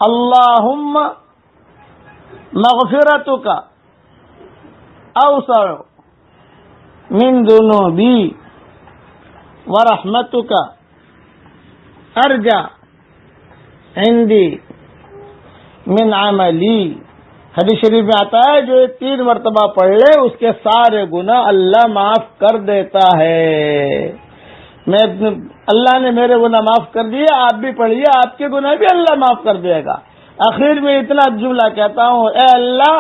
اللہم مغفرتک اوسع من ذنوبی ورحمتک ارجع عندی من عملی. حدیث شریف میں آتا ہے جو 3 مرتبہ پڑھ لے اس کے سارے گناہ اللہ معاف کر دیتا ہے. اللہ نے میرے گناہ معاف کر دیے، آپ بھی پڑھیے، آپ کے گناہ بھی اللہ معاف کر دے گا. آخر میں اتنا جملہ کہتا ہوں، اے اللہ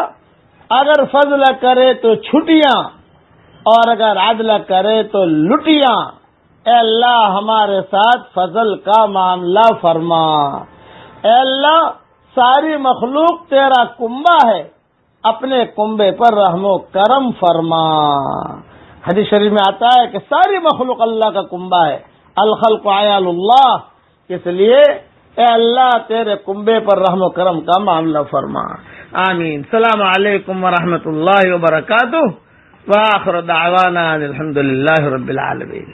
اگر فضل کرے تو چھٹیاں اور اگر عدل کرے تو لٹیاں. اے اللہ ہمارے ساتھ فضل کا معاملہ فرما. اے اللہ ساری مخلوق تیرا کنبہ ہے، اپنے کنبے پر رحم و کرم فرما. حدیث شریف میں آتا ہے کہ ساری مخلوق اللہ کا کنبہ ہے. الخلق عیال اللہ. اس لیے اے اللہ تیرے کنبے پر رحم و کرم کا معاملہ فرما. آمین. السلام علیکم ورحمۃ اللہ وبرکاتہ. وآخر دعوانا الحمد للہ رب العالمین.